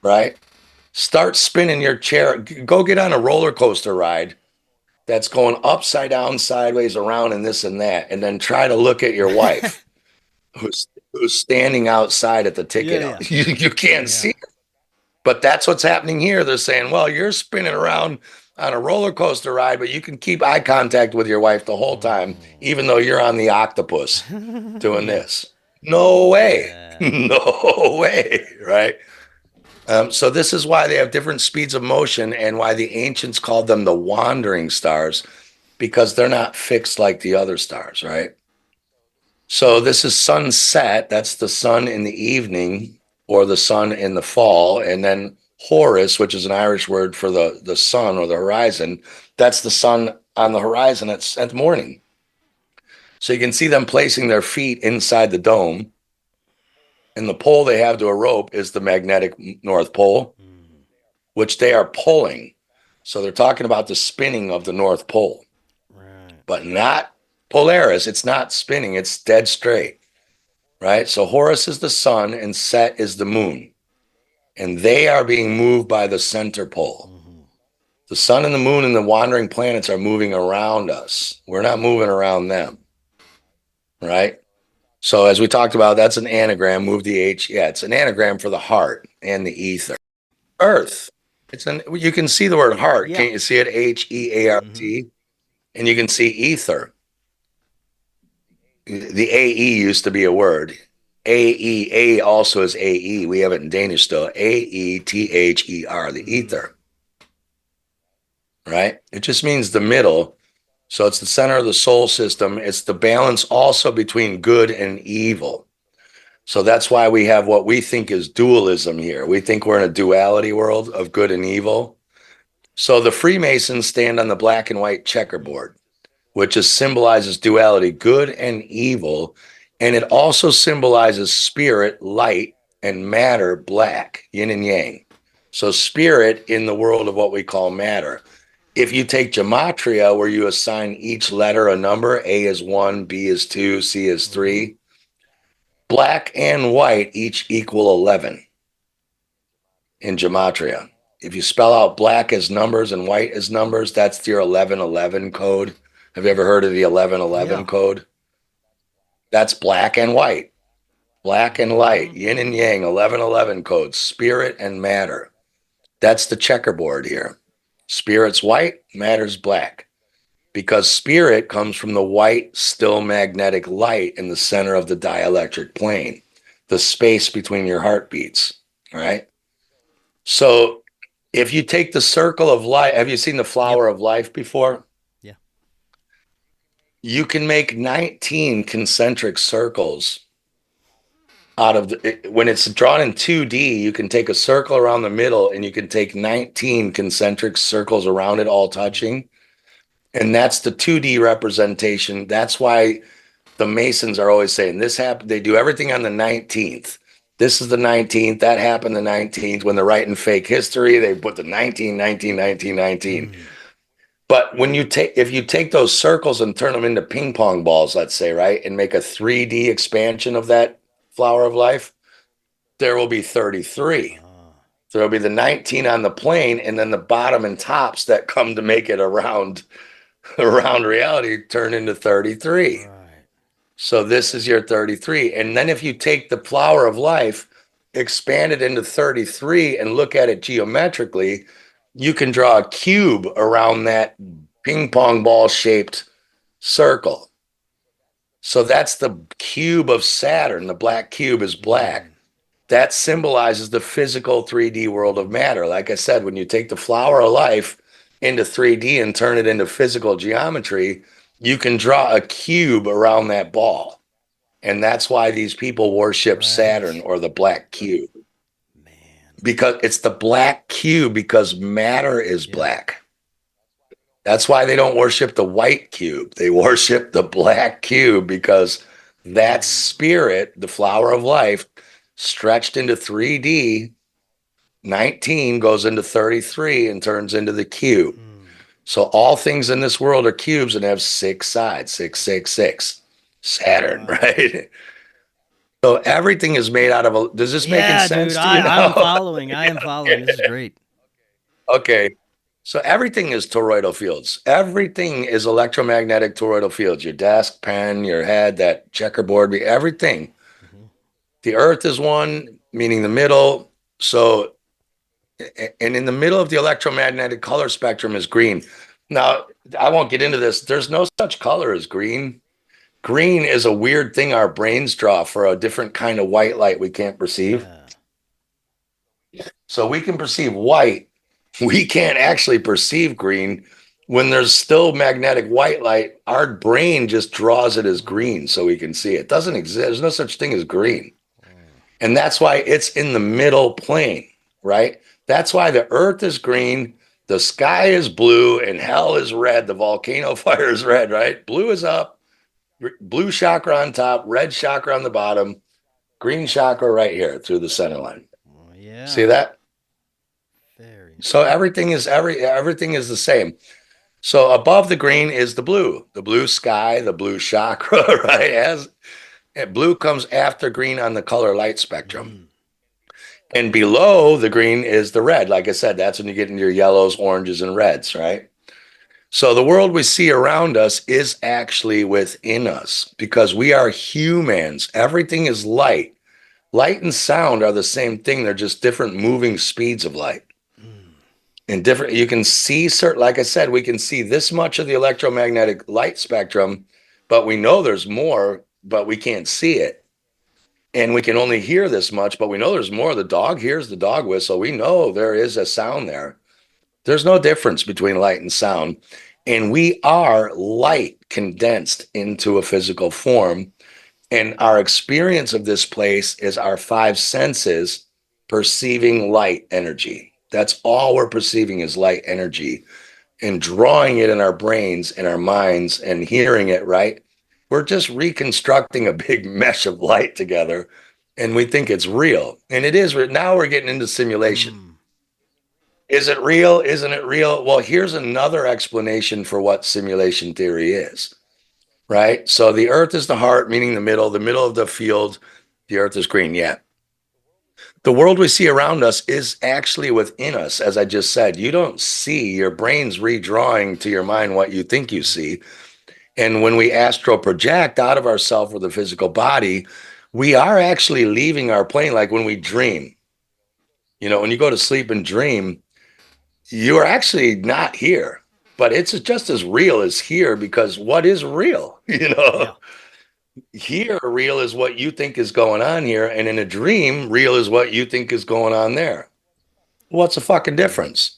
Right? Start spinning your chair. Go get on a roller coaster ride that's going upside down, sideways, around, and this and that. And then try to look at your wife who's standing outside at the ticket. Yeah. You can't see her. But that's what's happening here. They're saying, well, you're spinning around on a roller coaster ride, but you can keep eye contact with your wife the whole time, even though you're on the octopus doing this. No way. No way. Right? So this is why they have different speeds of motion and why the ancients called them the wandering stars, because they're not fixed like the other stars, right? So this is sunset. That's the sun in the evening or the sun in the fall. And then Horus, which is an Irish word for the sun or the horizon, that's the sun on the horizon at the morning. So you can see them placing their feet inside the dome. And the pole they have to a rope is the magnetic North Pole, which they are pulling. So they're talking about the spinning of the North Pole, but not Polaris. It's not spinning. It's dead straight, right? So Horus is the sun and Set is the moon. And they are being moved by the center pole. The sun and the moon and the wandering planets are moving around us. We're not moving around them, right? So as we talked about, that's an anagram. Move the H. Yeah, it's an anagram for the heart and the ether. Earth. You can see the word heart. Can't you see it? H-E-A-R-T. And you can see ether. The A-E used to be a word. A-E-A also is A-E. We have it in Danish still. A-E-T-H-E-R, the ether. Right? It just means the middle. So it's the center of the soul system. It's the balance also between good and evil. So that's why we have what we think is dualism here. We think we're in a duality world of good and evil. So the Freemasons stand on the black and white checkerboard, which is symbolizes duality, good and evil. And it also symbolizes spirit, light, and matter, black, yin and yang. So spirit in the world of what we call matter. If you take gematria, where you assign each letter a number, A is 1, B is 2, C is 3, black and white each equal 11 in gematria. If you spell out black as numbers and white as numbers, that's your 1111 code. Have you ever heard of the 1111 code? That's black and white, black and light, yin and yang, 1111 code, spirit and matter. That's the checkerboard here. Spirit's white, matter's black. Because spirit comes from the white, still magnetic light in the center of the dielectric plane, the space between your heartbeats, right? So if you take the circle of life, have you seen the flower of life before? Yeah. You can make 19 concentric circles out of when it's drawn in 2D, you can take a circle around the middle and you can take 19 concentric circles around it, all touching. And that's the 2D representation. That's why the Masons are always saying this happened. They do everything on the 19th. This is the 19th. That happened the 19th. When they're writing fake history, they put the 19, 19, 19, 19. But when you take, if you take those circles and turn them into ping pong balls, let's say, right, and make a 3D expansion of that flower of life, there will be 33. There will be the 19 on the plane, and then the bottom and tops that come to make it around reality turn into 33. Right. So this is your 33. And then if you take the flower of life, expand it into 33 and look at it geometrically, you can draw a cube around that ping pong ball shaped circle. So that's the cube of Saturn. The black cube is black. That symbolizes the physical 3D world of matter. Like I said, when you take the flower of life into 3D and turn it into physical geometry, you can draw a cube around that ball. And that's why these people worship Saturn or the black cube. Man. Because it's the black cube because matter is black. That's why they don't worship the white cube. They worship the black cube because that spirit, the flower of life, stretched into 3D, 19 goes into 33 and turns into the cube. So all things in this world are cubes and have 6 sides, 666. Saturn, right? So everything is made out of a, does this make sense dude, to you now? I'm following. I am following. This is great. Okay. So everything is toroidal fields. Everything is electromagnetic toroidal fields. Your desk, pen, your head, that checkerboard, everything. The earth is one, meaning the middle. So, and in the middle of the electromagnetic color spectrum is green. Now, I won't get into this. There's no such color as green. Green is a weird thing our brains draw for a different kind of white light we can't perceive. Yeah. So we can perceive white. We can't actually perceive green. When there's still magnetic white light, our brain just draws it as green so we can see it. It doesn't exist. There's no such thing as green. And that's why it's in the middle plane, right? That's why the earth is green, the sky is blue, and hell is red. The volcano fire is red, right? Blue is up, blue chakra on top, red chakra on the bottom, green chakra right here through the center line. Yeah. See that? So everything is the same. So above the green is the blue sky, the blue chakra, right? Blue comes after green on the color light spectrum. And below the green is the red. Like I said, that's when you get into your yellows, oranges, and reds, right? So the world we see around us is actually within us because we are humans. Everything is light. Light and sound are the same thing. They're just different moving speeds of light. And different, you can see certain, like I said, we can see this much of the electromagnetic light spectrum, but we know there's more, but we can't see it. And we can only hear this much, but we know there's more. The dog hears the dog whistle. We know there is a sound there. There's no difference between light and sound. And we are light condensed into a physical form. And our experience of this place is our five senses perceiving light energy. That's all we're perceiving is light energy, and drawing it in our brains and our minds and hearing it, right? We're just reconstructing a big mesh of light together, and we think it's real. And it is. Now we're getting into simulation. Is it real? Isn't it real? Well, here's another explanation for what simulation theory is, right? So the earth is the heart, meaning the middle of the field. The earth is green. Yeah. The world we see around us is actually within us. As I just said, you don't see, your brain's redrawing to your mind what you think you see. And when we astral project out of ourselves with the physical body, we are actually leaving our plane. Like when we dream, when you go to sleep and dream, you are actually not here, but it's just as real as here, because what is real? Yeah. Here, real is what you think is going on here. And in a dream, real is what you think is going on there. What's the fucking difference?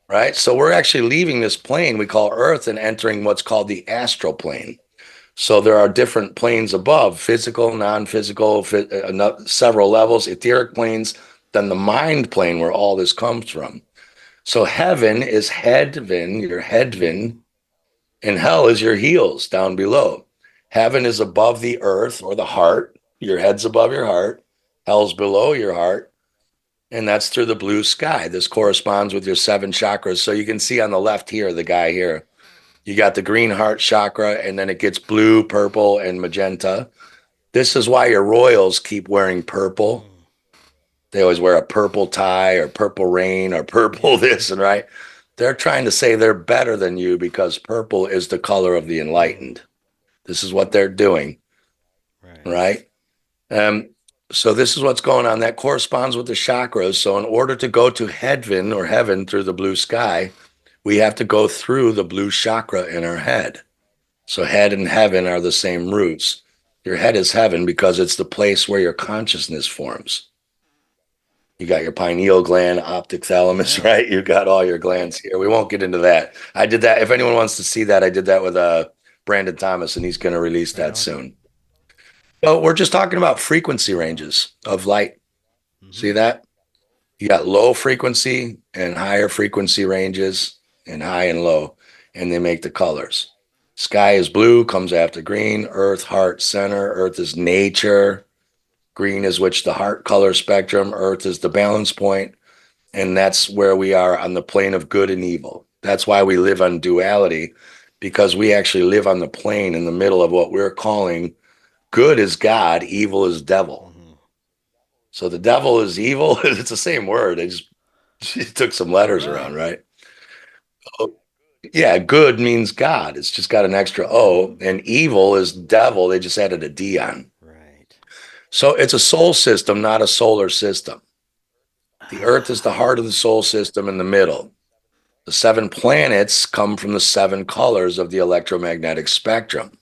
Right? So we're actually leaving this plane we call Earth and entering what's called the astral plane. So there are different planes above: physical, non-physical, several levels, etheric planes, then the mind plane where all this comes from. So heaven is headvin, your headvin, and hell is your heels down below. Heaven is above the earth or the heart. Your head's above your heart. Hell's below your heart. And that's through the blue sky. This corresponds with your 7 chakras. So you can see on the left here, the guy here, you got the green heart chakra, and then it gets blue, purple, and magenta. This is why your royals keep wearing purple. They always wear a purple tie or purple rain or purple this and right. They're trying to say they're better than you because purple is the color of the enlightened. This is what they're doing, right? So this is what's going on. That corresponds with the chakras. So in order to go to heaven or heaven through the blue sky, we have to go through the blue chakra in our head. So head and heaven are the same roots. Your head is heaven because it's the place where your consciousness forms. You got your pineal gland, optic thalamus, right? You got all your glands here. We won't get into that. I did that. If anyone wants to see that, I did that with Brandon Thomas, and he's going to release that soon. So we're just talking about frequency ranges of light. See that? You got low frequency and higher frequency ranges, and high and low, and they make the colors. Sky is blue, comes after green. Earth, heart, center. Earth is nature. Green is which the heart color spectrum. Earth is the balance point. And that's where we are on the plane of good and evil. That's why we live on duality, because we actually live on the plane in the middle of what we're calling good is God, evil is devil. So the devil is evil. It's the same word. They just took some letters around, right? Oh, yeah, good means God. It's just got an extra O. And evil is devil. They just added a D on. Right. So it's a soul system, not a solar system. The Earth is the heart of the soul system in the middle. The 7 planets come from the 7 colors of the electromagnetic spectrum.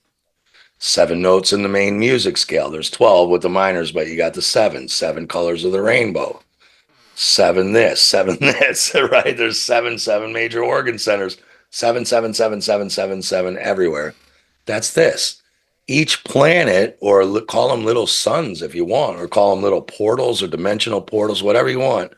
7 notes in the main music scale. There's 12 with the minors, but you got the 7 colors of the rainbow. 7 this, 7 this, right? There's 7 major organ centers. 7, 7, 7, 7, 7, 7 everywhere. That's this. Each planet, or call them little suns if you want, or call them little portals or dimensional portals, whatever you want,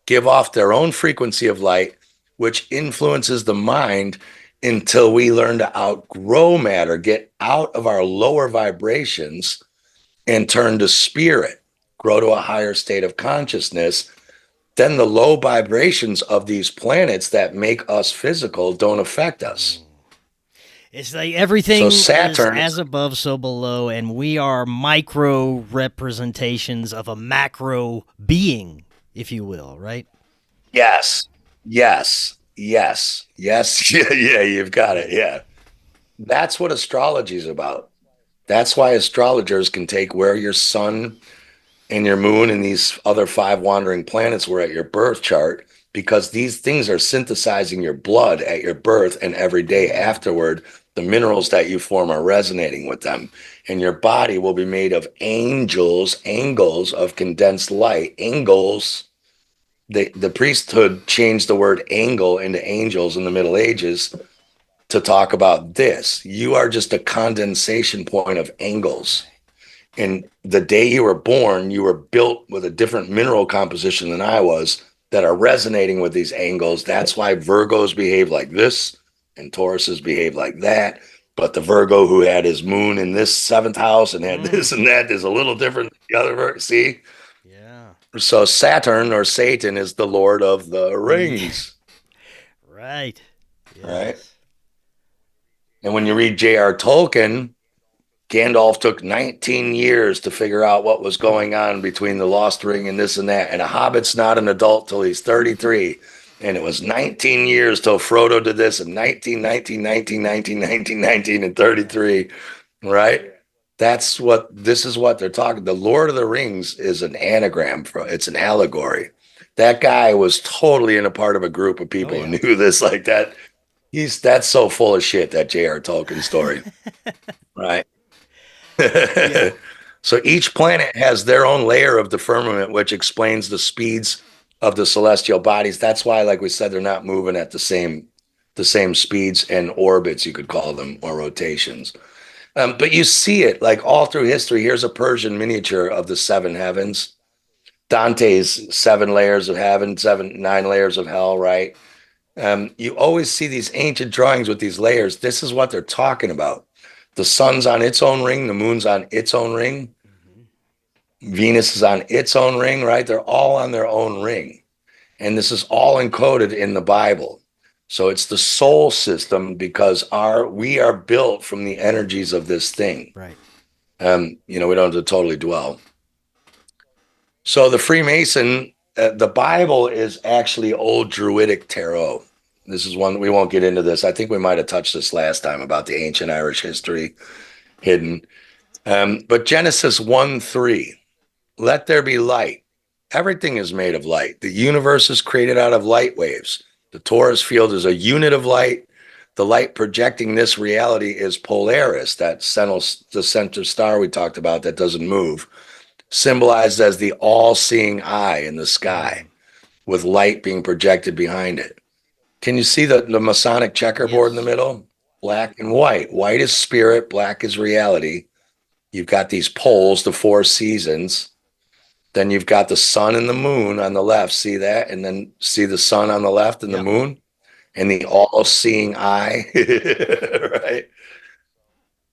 give off their own frequency of light, which influences the mind until we learn to outgrow matter, get out of our lower vibrations and turn to spirit, grow to a higher state of consciousness. Then the low vibrations of these planets that make us physical don't affect us. It's like everything So Saturn, is as above, so below, and we are micro representations of a macro being, if you will, right? yes, yes, yes, yes, yeah, you've got it, yeah. That's what astrology is about. That's why astrologers can take where your sun and your moon and these other 5 wandering planets were at your birth chart, because these things are synthesizing your blood at your birth, and every day afterward, the minerals that you form are resonating with them. And your body will be made of angels of condensed light. Angels, the priesthood changed the word angle into angels in the Middle Ages to talk about this. You are just a condensation point of angles. And the day you were born, you were built with a different mineral composition than I was that are resonating with these angles. That's why Virgos behave like this and Tauruses behave like that. But the Virgo who had his moon in this seventh house and had this and that is a little different than the other Virgo. See? Yeah. So Saturn or Satan is the Lord of the Rings. Right. Yes. Right. And when you read J.R. Tolkien, Gandalf took 19 years to figure out what was going on between the Lost Ring and this and that. And a hobbit's not an adult till he's 33. And it was 19 years till Frodo did this in 19, 19, 19, 19, 19, 19, and 33. Right? This is what they're talking. The Lord of the Rings is an anagram it's an allegory. That guy was totally in a part of a group of people who knew this like that. That's so full of shit, that J.R. Tolkien story. Right? Yeah. So each planet has their own layer of the firmament, which explains the speeds of the celestial bodies. That's why, like we said, they're not moving at the same speeds and orbits, you could call them, or rotations. But you see it like all through history. Here's a Persian miniature of the seven heavens. Dante's 7 layers of heaven, 9 layers of hell, right? You always see these ancient drawings with these layers. This is what they're talking about. The sun's on its own ring. The moon's on its own ring. Venus is on its own ring, right? They're all on their own ring. And this is all encoded in the Bible. So it's the soul system because we are built from the energies of this thing. Right. We don't have to totally dwell. So the Freemason, the Bible is actually old Druidic tarot. This is one, we won't get into this. I think we might have touched this last time about the ancient Irish history hidden. But Genesis 1:3, let there be light. Everything is made of light. The universe is created out of light waves. The torus field is a unit of light. The light projecting this reality is Polaris, the center star we talked about that doesn't move, symbolized as the all-seeing eye in the sky with light being projected behind it. Can you see the Masonic checkerboard in the middle? Black and white. White is spirit, black is reality. You've got these poles, the 4 seasons. Then you've got the sun and the moon on the left. See that? And then see the sun on the left and the moon and the all-seeing eye, right?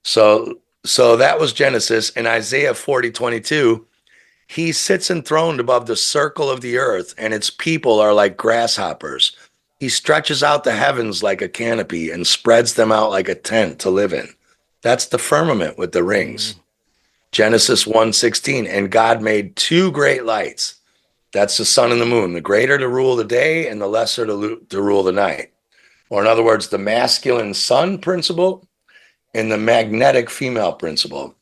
So that was Genesis. In Isaiah 40:22, he sits enthroned above the circle of the earth, and its people are like grasshoppers. He stretches out the heavens like a canopy and spreads them out like a tent to live in. That's the firmament with the rings. Genesis 1:16, and God made 2 great lights. That's the sun and the moon, the greater to rule the day and the lesser to rule the night. Or in other words, the masculine sun principle and the magnetic female principle.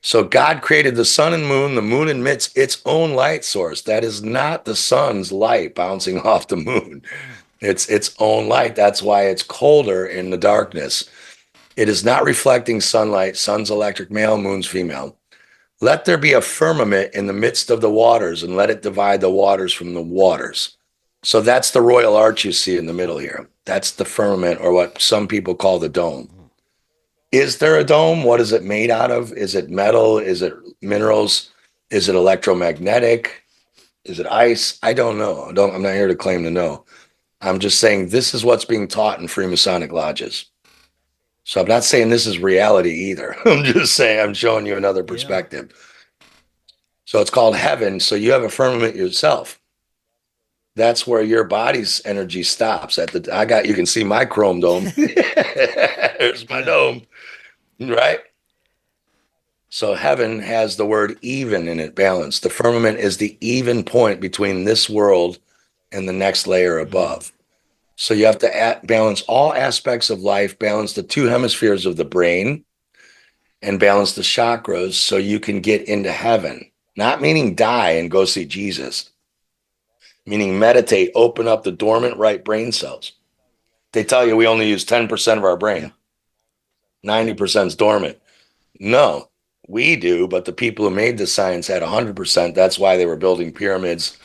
So God created the sun and moon. The moon emits its own light source. That is not the sun's light bouncing off the moon. It's its own light. That's why it's colder in the darkness. It is not reflecting sunlight. Sun's electric male, moon's female. Let there be a firmament in the midst of the waters, and let it divide the waters from the waters. So that's the royal arch you see in the middle here. That's the firmament, or what some people call the dome. Is there a dome? What is it made out of? Is it metal? Is it minerals? Is it electromagnetic? Is it ice? I don't know. I'm not here to claim to know. I'm just saying this is what's being taught in Freemasonic lodges. So I'm not saying this is reality either. I'm just saying I'm showing you another perspective. So it's called heaven. So you have a firmament yourself. That's where your body's energy stops. You can see my chrome dome. There's my dome, right? So heaven has the word even in it, balance. The firmament is the even point between this world and the next layer above. So you have to balance all aspects of life, balance the 2 hemispheres of the brain, and balance the chakras so you can get into heaven. Not meaning die and go see Jesus. Meaning meditate, open up the dormant right brain cells. They tell you we only use 10% of our brain. 90% is dormant. No, we do, but the people who made the science had 100%. That's why they were building pyramids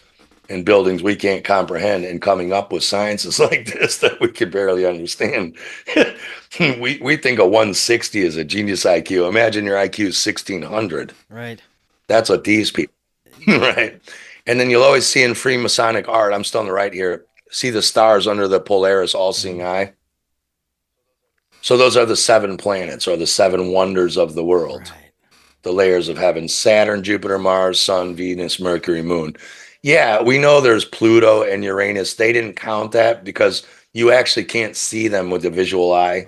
and buildings we can't comprehend and coming up with sciences like this that we can barely understand. We think a 160 is a genius IQ. Imagine your IQ is 1600. Right. That's what these people, right? And then you'll always see in free Masonic art, I'm still on the right here, see the stars under the Polaris all-seeing eye. So those are the 7 planets, or the 7 wonders of the world. Right. The layers of heaven: Saturn, Jupiter, Mars, Sun, Venus, Mercury, Moon. Yeah, we know there's Pluto and Uranus. They didn't count that because you actually can't see them with the visual eye.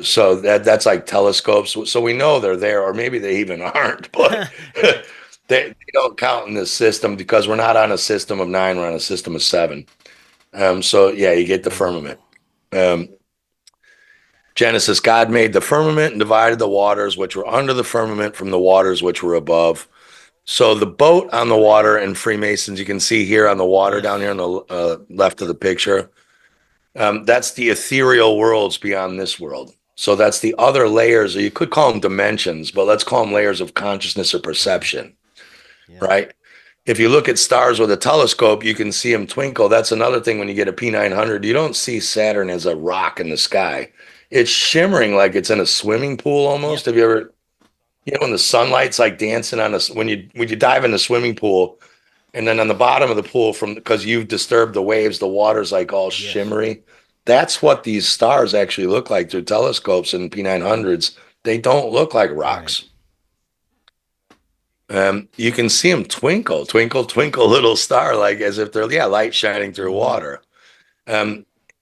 So that's like telescopes. So we know they're there, or maybe they even aren't, but they don't count in this system because we're not on a system of 9, we're on a system of 7. So yeah, you get the firmament. Genesis, God made the firmament and divided the waters which were under the firmament from the waters which were above. So the boat on the water in Freemasons, you can see here on the water down here on the left of the picture. That's the ethereal worlds beyond this world. So that's the other layers, or you could call them dimensions, but let's call them layers of consciousness or perception, right? If you look at stars with a telescope, you can see them twinkle. That's another thing when you get a P900, you don't see Saturn as a rock in the sky. It's shimmering like it's in a swimming pool almost. Have you ever, when the sunlight's like dancing on when you dive in the swimming pool, and then on the bottom of the pool, because you've disturbed the waves, the water's like all shimmery. That's what these stars actually look like through telescopes and P900s. They don't look like rocks. You can see them twinkle, twinkle, twinkle, little star, like as if they're light shining through water.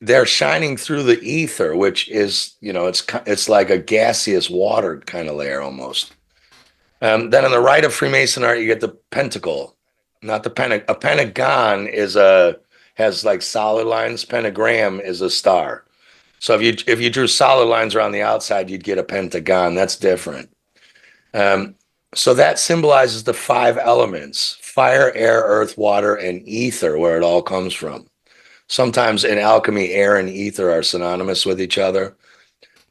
They're shining through the ether, which is, it's like a gaseous water kind of layer almost. Then on the right of Freemason art, you get the pentacle, not the pentagon. A pentagon has like solid lines. Pentagram is a star. So if you drew solid lines around the outside, you'd get a pentagon. That's different. So that symbolizes the 5 elements: fire, air, earth, water, and ether, where it all comes from. Sometimes in alchemy, air and ether are synonymous with each other,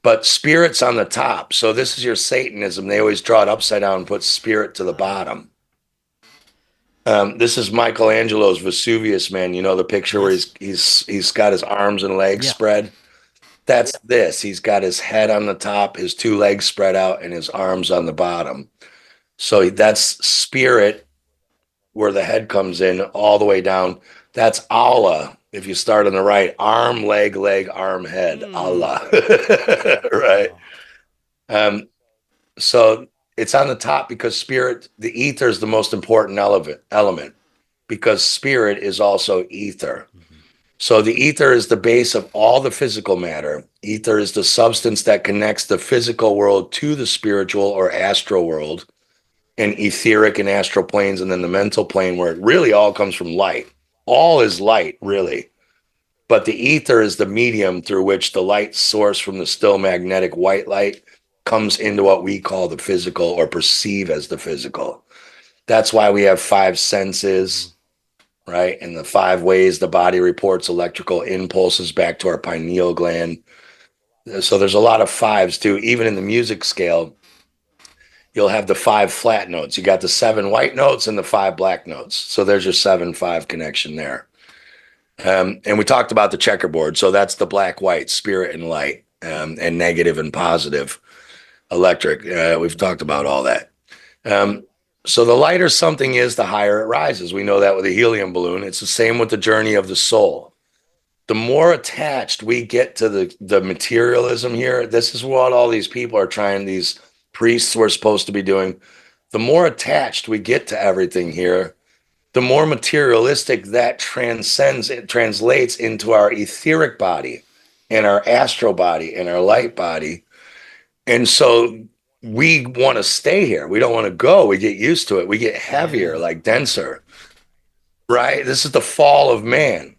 but spirit's on the top. So this is your Satanism. They always draw it upside down and put spirit to the bottom. This is Michelangelo's Vesuvius Man. You know the picture where he's got his arms and legs spread? That's this. He's got his head on the top, his 2 legs spread out, and his arms on the bottom. So that's spirit, where the head comes in all the way down. That's Allah. If you start on the right, arm, leg, arm, head, Allah, right? So it's on the top because spirit, the ether is the most important element because spirit is also ether. So the ether is the base of all the physical matter. Ether is the substance that connects the physical world to the spiritual or astral world, and etheric and astral planes, and then the mental plane, where it really all comes from light. All is light, really. But the ether is the medium through which the light source from the still magnetic white light comes into what we call the physical, or perceive as the physical. That's why we have 5 senses, right? And the 5 ways the body reports electrical impulses back to our pineal gland. So there's a lot of 5s too. Even in the music scale, you'll have the 5 flat notes. You got the 7 white notes and the 5 black notes. So there's your 7-5 connection there. And we talked about the checkerboard. So that's the black, white, spirit and light, and negative and positive, electric. We've talked about all that. So the lighter something is, the higher it rises. We know that with a helium balloon. It's the same with the journey of the soul. The more attached we get to the materialism here, this is what all these people are trying, these priests were supposed to be doing. The more attached we get to everything here, the more materialistic that translates into our etheric body and our astral body and our light body. And so we want to stay here. We don't want to go. We get used to it. We get heavier, like denser, right? This is the fall of man.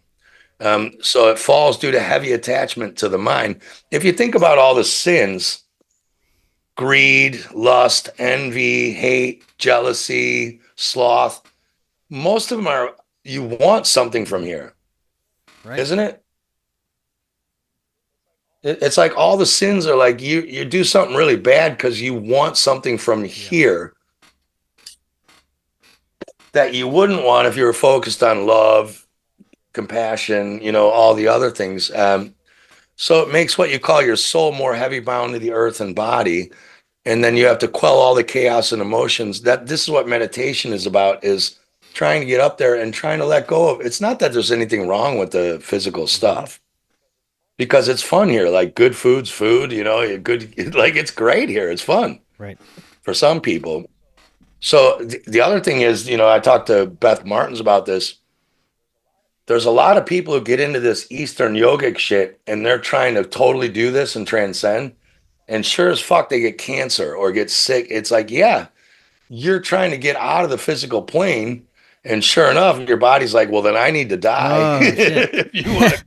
So it falls due to heavy attachment to the mind. If you think about all the sins, greed, lust, envy, hate, jealousy, sloth, most of them are, you want something from here, right? Isn't it? It's like all the sins are like you do something really bad because you want something from here that you wouldn't want if you were focused on love, compassion, all the other things. So it makes what you call your soul more heavy bound to the earth and body. And then you have to quell all the chaos and emotions. This is what meditation is about, is trying to get up there and trying to let go of. It's not that there's anything wrong with the physical stuff, because it's fun here. Like good food's food, good, like it's great here. It's fun. Right. For some people. So the other thing is, I talked to Beth Martins about this. There's a lot of people who get into this Eastern yogic shit and they're trying to totally do this and transcend. And sure as fuck, they get cancer or get sick. It's like, yeah, you're trying to get out of the physical plane. And sure enough, your body's like, well, then I need to die. Oh, shit. If you want.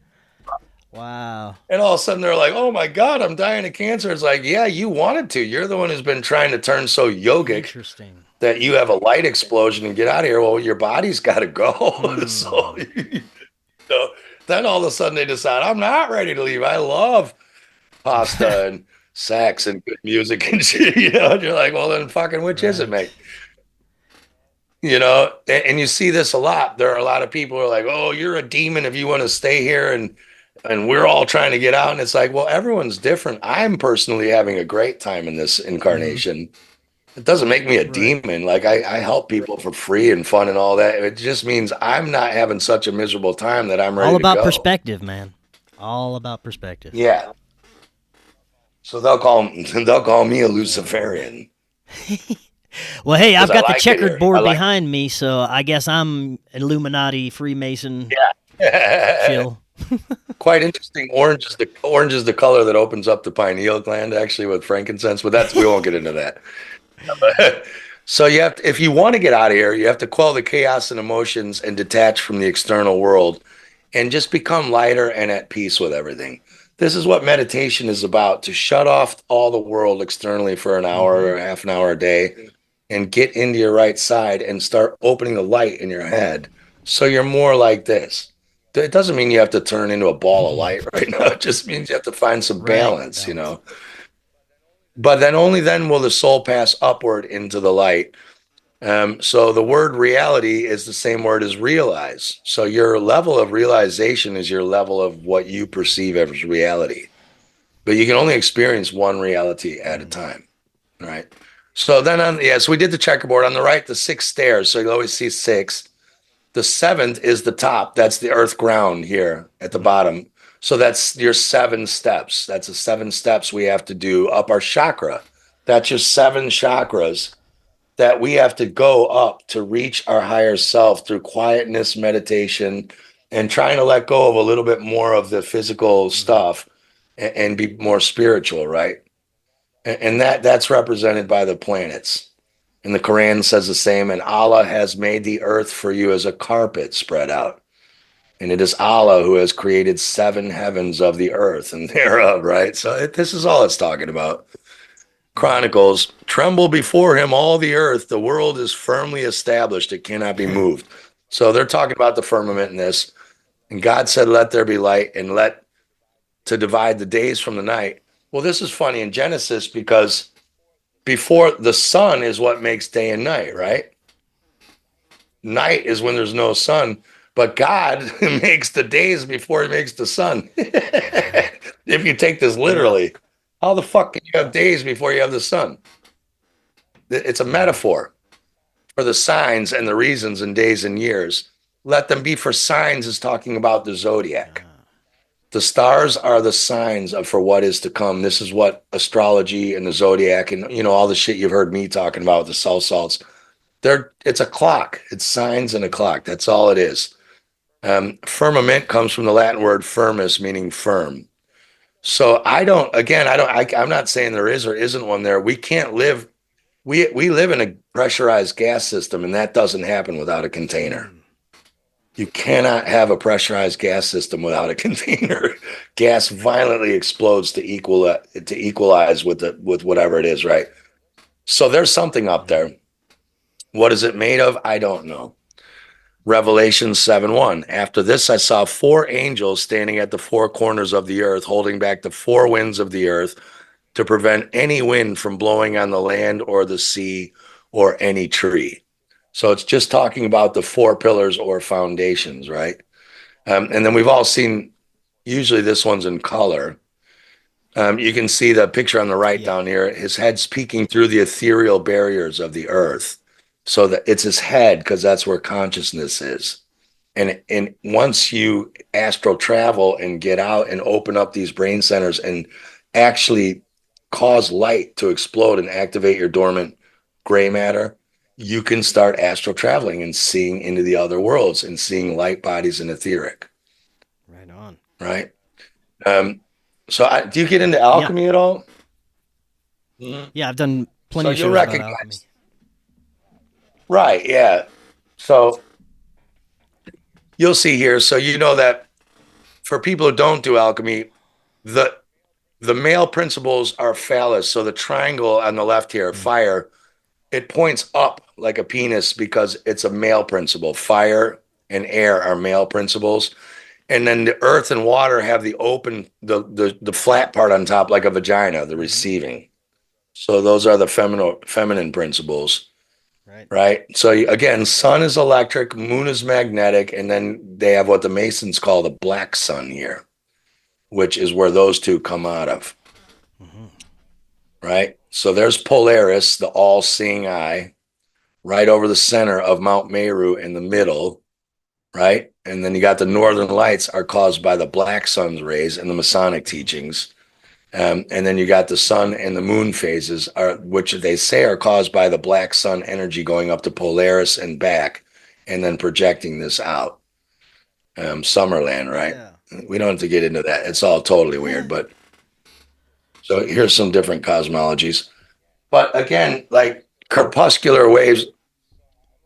Wow. And all of a sudden they're like, oh my God, I'm dying of cancer. It's like, yeah, you wanted to. You're the one who's been trying to turn so yogic. Interesting. That you have a light explosion and get out of here. Well, your body's got to go. So then all of a sudden they decide, I'm not ready to leave. I love pasta and sex and good music and shit. And you're like, well, then fucking which is it, mate? And you see this a lot. There are a lot of people who are like, oh, you're a demon if you want to stay here. And we're all trying to get out. And it's like, well, everyone's different. I'm personally having a great time in this incarnation. It doesn't make me a demon. Like I help people for free and fun and all that. It just means I'm not having such a miserable time that I'm ready to go. All about perspective, man. All about perspective. Yeah. So they'll call me a Luciferian. Well, hey, I've got the checkered board behind me, so I guess I'm Illuminati, Freemason. Yeah. Chill. Quite interesting. Orange is the color that opens up the pineal gland, actually, with frankincense. But we won't get into that. So if you want to get out of here, you have to quell the chaos and emotions and detach from the external world and just become lighter and at peace with everything. This is what meditation is about, to shut off all the world externally for an hour or half an hour a day and get into your right side and start opening the light in your head. So you're more like this. It doesn't mean you have to turn into a ball of light right now. It just means you have to find some balance, But then only then will the soul pass upward into the light. So the word reality is the same word as realize. So your level of realization is your level of what you perceive as reality. But you can only experience one reality at a time, right? So then so we did the checkerboard. On the right, the 6 stairs. So you'll always see 6. The 7th is the top. That's the earth ground here at the bottom. So that's your 7 steps. That's the 7 steps we have to do up our chakra. That's your 7 chakras that we have to go up to reach our higher self through quietness, meditation, and trying to let go of a little bit more of the physical stuff and be more spiritual, right? And that's represented by the planets. And the Quran says the same, and Allah has made the earth for you as a carpet spread out. And it is Allah who has created 7 heavens of the earth and thereof, right? So this is all it's talking about. Chronicles, tremble before him, all the earth. The world is firmly established. It cannot be moved. So they're talking about the firmament in this. And God said, let there be light and to divide the days from the night. Well, this is funny in Genesis because before the sun is what makes day and night, right? Night is when there's no sun. But God makes the days before he makes the sun. If you take this literally, how the fuck can you have days before you have the sun? It's a metaphor for the signs and the reasons and days and years. Let them be for signs is talking about the zodiac. The stars are the signs for what is to come. This is what astrology and the zodiac and all the shit you've heard me talking about, the cell salts. It's a clock. It's signs and a clock. That's all it is. Firmament comes from the Latin word firmus, meaning firm. So I'm not saying there is or isn't one there. We can't live. We live in a pressurized gas system, and that doesn't happen without a container. You cannot have a pressurized gas system without a container. Gas violently explodes to equalize with whatever it is, right? So there's something up there. What is it made of? I don't know. Revelation 7:1. After this, I saw 4 angels standing at the 4 corners of the earth, holding back the 4 winds of the earth to prevent any wind from blowing on the land or the sea or any tree. So it's just talking about the 4 pillars or foundations, right? And then we've all seen, usually this one's in color. You can see the picture on the right Yeah. down here. His head's peeking through the ethereal barriers of the earth. So that it's his head, because that's where consciousness is. And once you astral travel and get out and open up these brain centers and actually cause light to explode and activate your dormant gray matter, you can start astral traveling and seeing into the other worlds and seeing light bodies and etheric. Right on. Right. So do you get into alchemy at all? Mm-hmm. Yeah, I've done plenty So of you'll shows about recognize- alchemy. Right. Yeah. So you'll see here. So you know that for people who don't do alchemy, the male principles are phallus. So the triangle on the left here, fire, it points up like a penis because it's a male principle. Fire and air are male principles. And then the earth and water have the open, the flat part on top like a vagina, the receiving. So those are the feminine principles. Right. So again, sun is electric, moon is magnetic, and then they have what the Masons call the black sun here, which is where those two come out of. Mm-hmm. Right. So there's Polaris, the all-seeing eye, right over the center of Mount Meru in the middle. Right. And then you got the northern lights are caused by the black sun's rays and the Masonic teachings. And then you got the sun and the moon phases, which they say are caused by the black sun energy going up to Polaris and back, and then projecting this out. Summerland, right? Yeah. We don't have to get into that. It's all totally weird. But so here's some different cosmologies. But again, like corpuscular waves.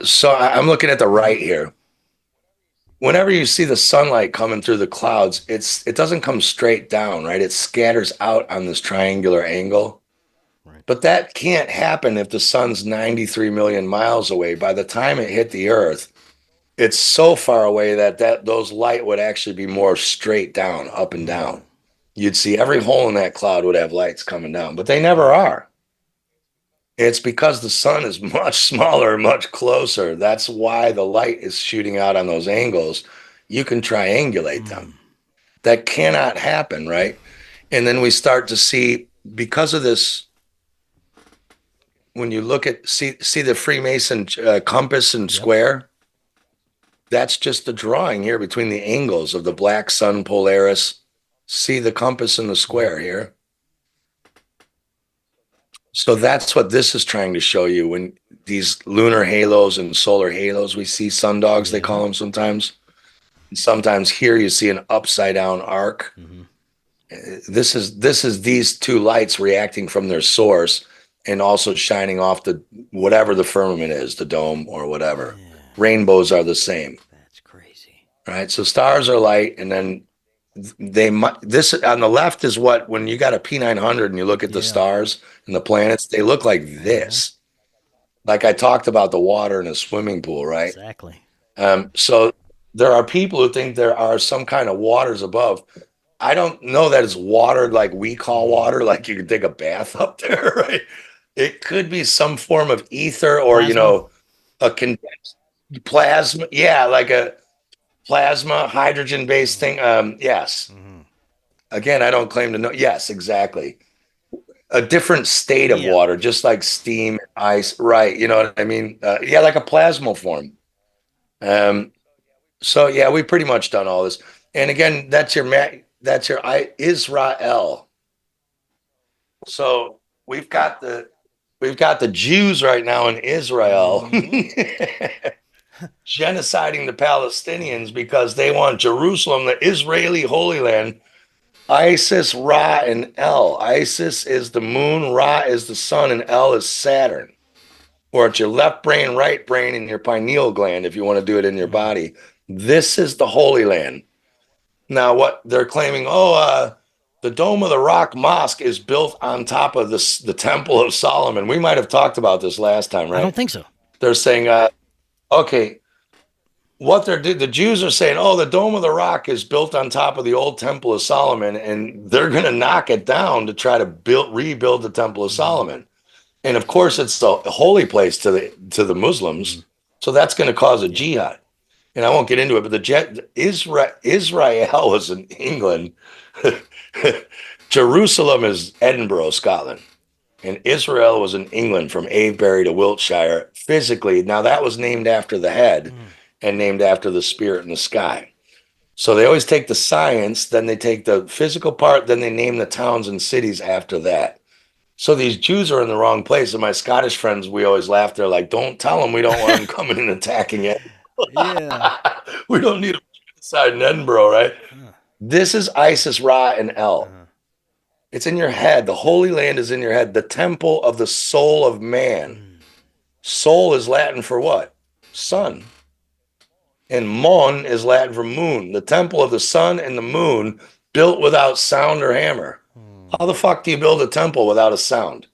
So I'm looking at the right here. Whenever you see the sunlight coming through the clouds, it doesn't come straight down, right? It scatters out on this triangular angle. Right. But that can't happen if the sun's 93 million miles away. By the time it hit the earth, it's so far away that those light would actually be more straight down, up and down. You'd see every hole in that cloud would have lights coming down, but they never are. It's because the sun is much smaller, much closer. That's why the light is shooting out on those angles. You can triangulate them. That cannot happen, right? And then we start to see, because of this, when you look at, see the Freemason compass and square, that's just the drawing here between the angles of the black sun Polaris. See the compass and the square here. So that's what this is trying to show you when these lunar halos and solar halos, we see sundogs, they call them sometimes. And sometimes here you see an upside down arc. Mm-hmm. This is these two lights reacting from their source and also shining off the whatever the firmament is, the dome or whatever. Yeah. Rainbows are the same. That's crazy. Right? So stars are light, and then this on the left is what, when you got a P900 and you look at the stars and the planets, they look like this. Like I talked about the water in a swimming pool, right? Exactly. So there are people who think there are some kind of waters above. I don't know that it's water like we call water, like you can take a bath up there, right? It could be some form of ether or, plasma. A condensed plasma. Yeah, like a plasma, hydrogen-based thing. Yes. Mm-hmm. Again, I don't claim to know. Yes, exactly. A different state of water, just like steam, ice. Right. You know what I mean? Like a plasma form. So yeah, we've pretty much done all this. And again, that's your Israel. So we've got the Jews right now in Israel. Genociding the Palestinians because they want Jerusalem, the Israeli Holy Land. Isis, Ra, and El. Isis is the moon, Ra is the sun, and El is Saturn. Or it's your left brain, right brain, and your pineal gland if you want to do it in your body. This is the Holy Land. Now, what they're claiming, the Dome of the Rock Mosque is built on top of the Temple of Solomon. We might have talked about this last time, right? I don't think so. They're saying, okay, what the Jews are saying, the Dome of the Rock is built on top of the old Temple of Solomon, and they're going to knock it down to try to rebuild the Temple of Solomon. And of course, it's the holy place to the Muslims, so that's going to cause a jihad. And I won't get into it, but Israel was in England Jerusalem is Edinburgh, Scotland. And Israel was in England from Avebury to Wiltshire. Physically, now that was named after the head and named after the spirit in the sky. So they always take the science, then they take the physical part, then they name the towns and cities after that. So these Jews are in the wrong place. And my Scottish friends, we always laugh. They're like, don't tell them we don't want them coming and attacking it. Yeah. We don't need them inside in Edinburgh, right? This is Isis, Ra, and El. It's in your head. The Holy Land is in your head. The temple of the soul of man. Soul is Latin for what? Sun. And mon is Latin for moon. The temple of the sun and the moon built without sound or hammer. How the fuck do you build a temple without a sound?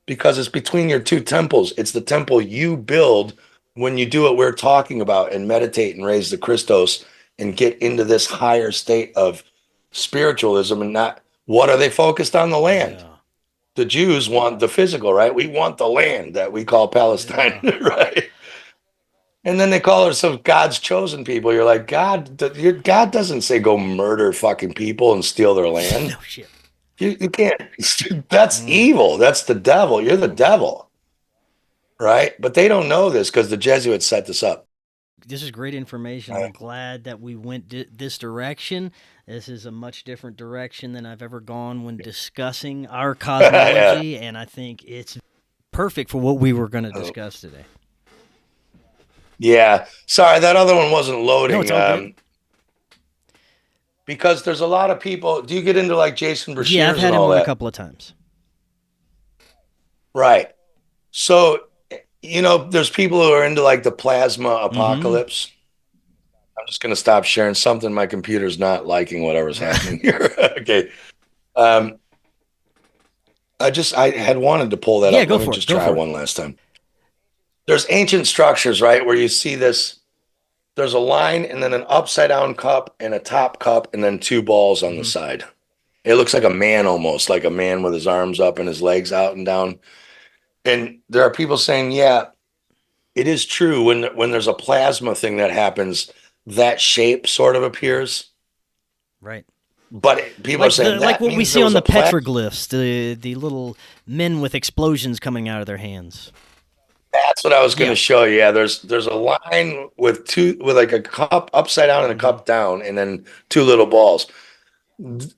Because it's between your two temples. It's the temple you build when you do what we're talking about and meditate and raise the Christos and get into this higher state of spiritualism and not... What are they focused on? The land. Yeah. The Jews want the physical, right? We want the land that we call Palestine, right? And then they call ourselves God's chosen people. You're like, God doesn't say go murder fucking people and steal their land. No shit. You can't. That's evil. That's the devil. You're the devil, right? But they don't know this because the Jesuits set this up. This is great information. I'm glad that we went this direction. This is a much different direction than I've ever gone when discussing our cosmology, and I think it's perfect for what we were going to discuss today. Yeah. Sorry, that other one wasn't loading. No, it's all good. Because there's a lot of people. Do you get into like Jason Breshears? Yeah, I've had him on a couple of times. Right. So, you know, there's people who are into like the plasma apocalypse. I'm just going to stop sharing something. My computer's not liking whatever's happening here. Okay. I had wanted to pull that up. Go Let me for just it. try one last time. There's ancient structures, right, where you see this. There's a line and then an upside down cup and a top cup and then two balls on the side. It looks like a man almost, like a man with his arms up and his legs out and down. And there are people saying, yeah, it is true when there's a plasma thing that happens, that shape sort of appears. Right. But people are saying like what we see on the petroglyphs, the little men with explosions coming out of their hands. That's what I was going to show you. Yeah, there's a line with like a cup upside down and a cup down, and then two little balls.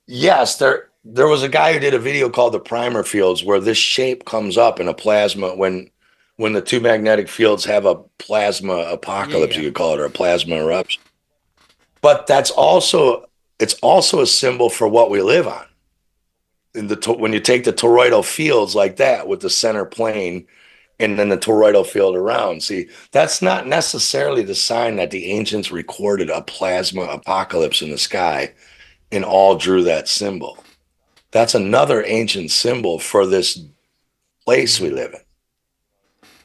Yes, there was a guy who did a video called the Primer Fields, where this shape comes up in a plasma when the two magnetic fields have a plasma apocalypse, you could call it, or a plasma eruption. But it's also a symbol for what we live on. When you take the toroidal fields like that with the center plane and then the toroidal field around, see, that's not necessarily the sign that the ancients recorded a plasma apocalypse in the sky and all drew that symbol. That's another ancient symbol for this place we live in.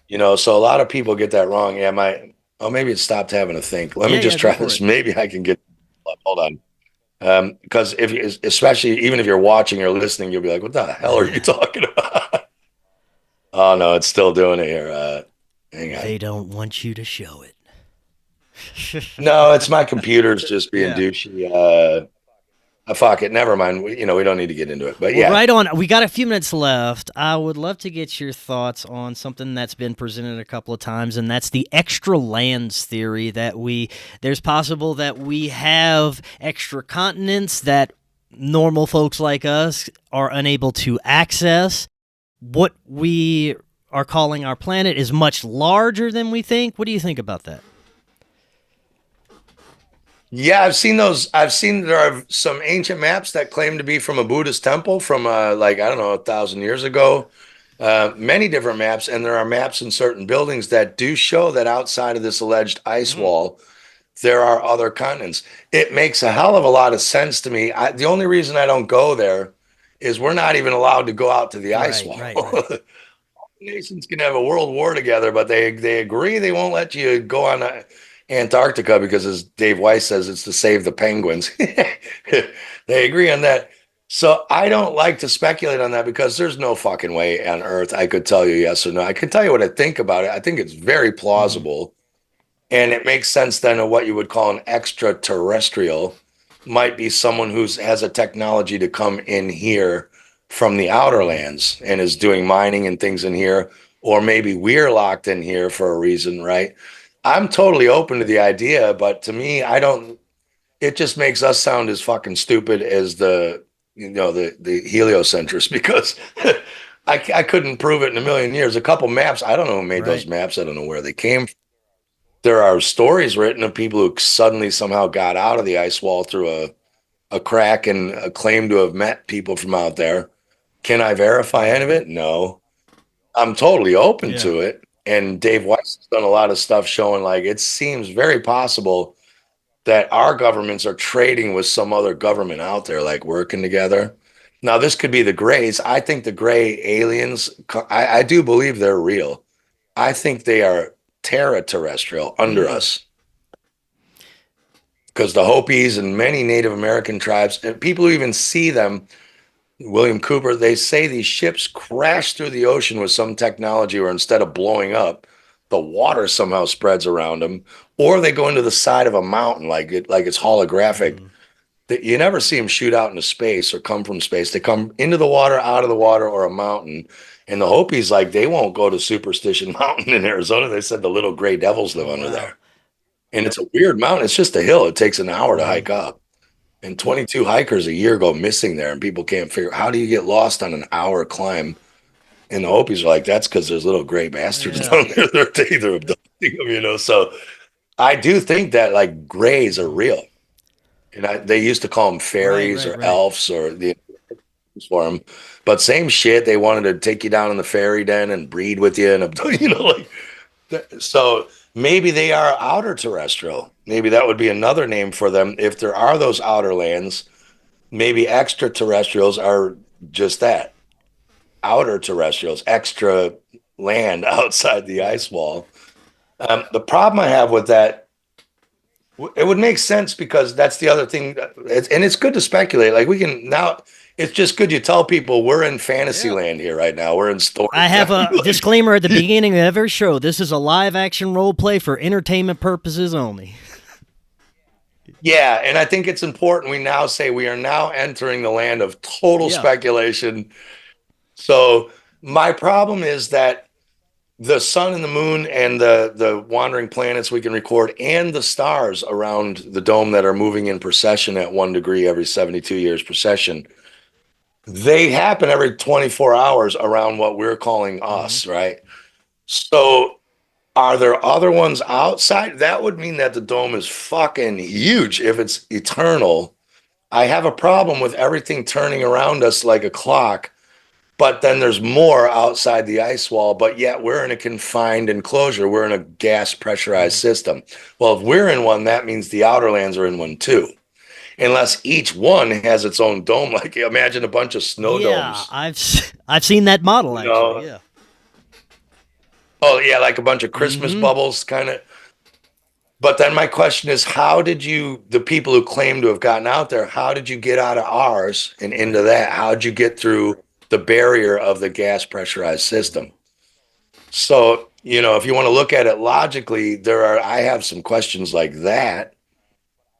You know, so a lot of people get that wrong. Yeah, maybe it stopped having to think. Let me just try this. Maybe I can get, hold on. Because especially even if you're watching or listening, you'll be like, what the hell are you talking about? Oh, no, it's still doing it here. Hang on. They don't want you to show it. No, it's my computer's just being douchey. Fuck it. Never mind. We don't need to get into it. But yeah. Right on. We got a few minutes left. I would love to get your thoughts on something that's been presented a couple of times, and that's the extra lands theory, that there's possible that we have extra continents that normal folks like us are unable to access. What we are calling our planet is much larger than we think. What do you think about that? Yeah, I've seen those. I've seen there are some ancient maps that claim to be from a Buddhist temple from 1,000 years ago. Many different maps, and there are maps in certain buildings that do show that outside of this alleged ice wall, there are other continents. It makes a hell of a lot of sense to me. The only reason I don't go there is we're not even allowed to go out to the ice wall. Right. Nations can have a world war together, but they agree they won't let you go on Antarctica because, as Dave Weiss says, it's to save the penguins. They agree on that. So I don't like to speculate on that because there's no fucking way on Earth I could tell you yes or no. I could tell you what I think about it. I think it's very plausible, and it makes sense then of what you would call an extraterrestrial. might be someone who has a technology to come in here from the outer lands and is doing mining and things in here, or maybe we're locked in here for a reason, right? I'm totally open to the idea, but to me, it just makes us sound as fucking stupid as the heliocentrists, because I couldn't prove it in a million years. A couple maps, I don't know who made those maps. I don't know where they came from. There are stories written of people who suddenly somehow got out of the ice wall through a crack and claim to have met people from out there. Can I verify any of it? No. I'm totally open to it. And Dave Weiss has done a lot of stuff showing like it seems very possible that our governments are trading with some other government out there, like working together. Now, this could be the Greys. I think the Gray aliens, I do believe they're real. I think they are terrestrial under us. Because the Hopis and many Native American tribes, and people who even see them, William Cooper, they say these ships crash through the ocean with some technology where instead of blowing up, the water somehow spreads around them, or they go into the side of a mountain like it's holographic. You never see them shoot out into space or come from space. They come into the water, out of the water, or a mountain. And the Hopis, like, they won't go to Superstition Mountain in Arizona. They said the little gray devils live under there. And it's a weird mountain. It's just a hill. It takes an hour to hike up. And 22 hikers a year go missing there, and people can't figure how do you get lost on an hour climb. And the Hopis are like, that's because there's little gray bastards down there. They're either abducting them, So I do think that like Greys are real. And they used to call them fairies or elves or the for them. But same shit. They wanted to take you down in the fairy den and breed with you and abduct, So maybe they are outer terrestrial. Maybe that would be another name for them. If there are those outer lands, maybe extraterrestrials are just that. Outer terrestrials, extra land outside the ice wall. The problem I have with that, it would make sense because that's the other thing. And it's good to speculate. Like we can now, it's just good you tell people we're in fantasy land here right now. We're in story. I have a disclaimer at the beginning of every show. This is a live action role play for entertainment purposes only. Yeah, and I think it's important we now say we are now entering the land of total speculation. So my problem is that the sun and the moon and the wandering planets we can record and the stars around the dome that are moving in precession at 1 degree every 72 years precession, they happen every 24 hours around what we're calling us, right? So are there other ones outside? That would mean that the dome is fucking huge if it's eternal. I have a problem with everything turning around us like a clock. But then there's more outside the ice wall, but yet we're in a confined enclosure. We're in a gas pressurized system. Well, if we're in one, that means the outer lands are in one too. Unless each one has its own dome. Like imagine a bunch of snow domes. I've seen that model actually. Yeah. Oh yeah, like a bunch of Christmas bubbles kind of. But then my question is, how did the people who claim to have gotten out there, how did you get out of ours and into that? How did you get through the barrier of the gas pressurized system? So, if you want to look at it logically, I have some questions like that.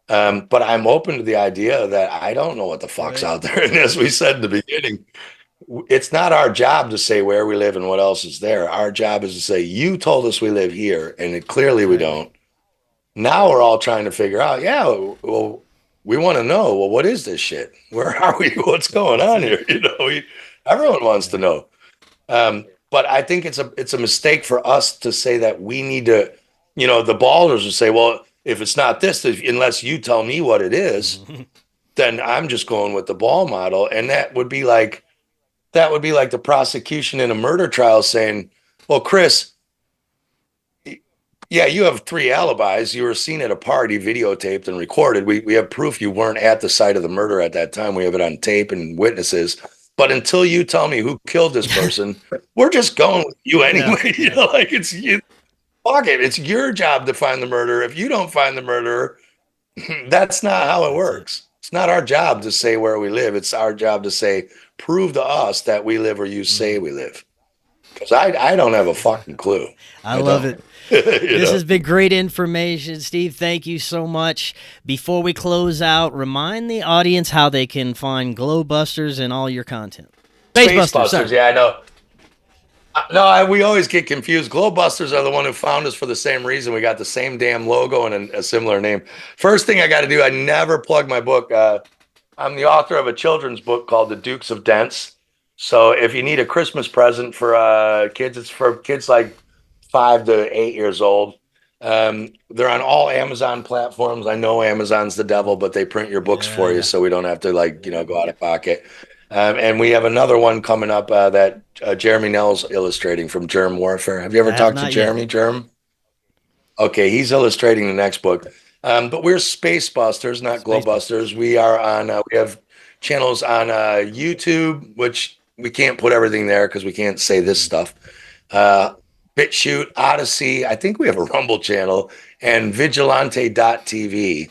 But I'm open to the idea that I don't know what the fuck's out there. And as we said in the beginning, it's not our job to say where we live and what else is there. Our job is to say, you told us we live here, and clearly we don't. Now we're all trying to figure out, well, we want to know, well, what is this shit? Where are we? What's going on here? Everyone wants to know. But I think it's a mistake for us to say that we need to, the ballers will say, well, if it's not this, unless you tell me what it is, then I'm just going with the ball model. And that would be like the prosecution in a murder trial saying, well, Chris, yeah, you have 3 alibis. You were seen at a party, videotaped and recorded. We have proof you weren't at the site of the murder at that time. We have it on tape and witnesses. But until you tell me who killed this person, we're just going with you anyway. Like it's you. Fuck it. It's your job to find the murderer. If you don't find the murderer, that's not how it works. It's not our job to say where we live. It's our job to say, prove to us that we live where you say we live. Because I don't have a fucking clue. I love it. This has been great information, Steve. Thank you so much. Before we close out, remind the audience how they can find Glowbusters and all your content. Spacebusters, yeah, I know. No, we always get confused. Glowbusters are the one who found us for the same reason. We got the same damn logo and a similar name. First thing I got to do, I never plug my book. I'm the author of a children's book called The Dukes of Dents. So if you need a Christmas present for kids, it's for kids like 5 to 8 years old. They're on all Amazon platforms. I know Amazon's the devil, but they print your books for you, so we don't have to go out of pocket. And we have another one coming up that Jeremy Nell's illustrating from Germ Warfare. Have you ever talked to Jeremy? Germ? Okay, he's illustrating the next book. But we're Spacebusters, not Glowbusters. We are on. We have channels on YouTube, which we can't put everything there because we can't say this stuff. BitChute, Odyssey. I think we have a Rumble channel and Vigilante.tv.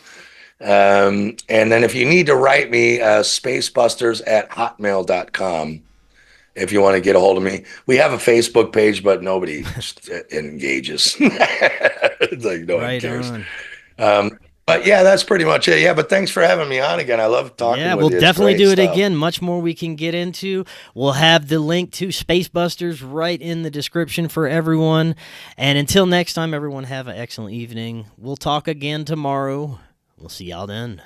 And then if you need to write me, spacebusters@hotmail.com. If you want to get a hold of me, we have a Facebook page, but nobody engages. It's like no one cares. But yeah, that's pretty much it. Yeah, but thanks for having me on again. I love talking with you. Yeah, we'll definitely do it again. Much more we can get into. We'll have the link to Spacebusters right in the description for everyone. And until next time, everyone have an excellent evening. We'll talk again tomorrow. We'll see y'all then.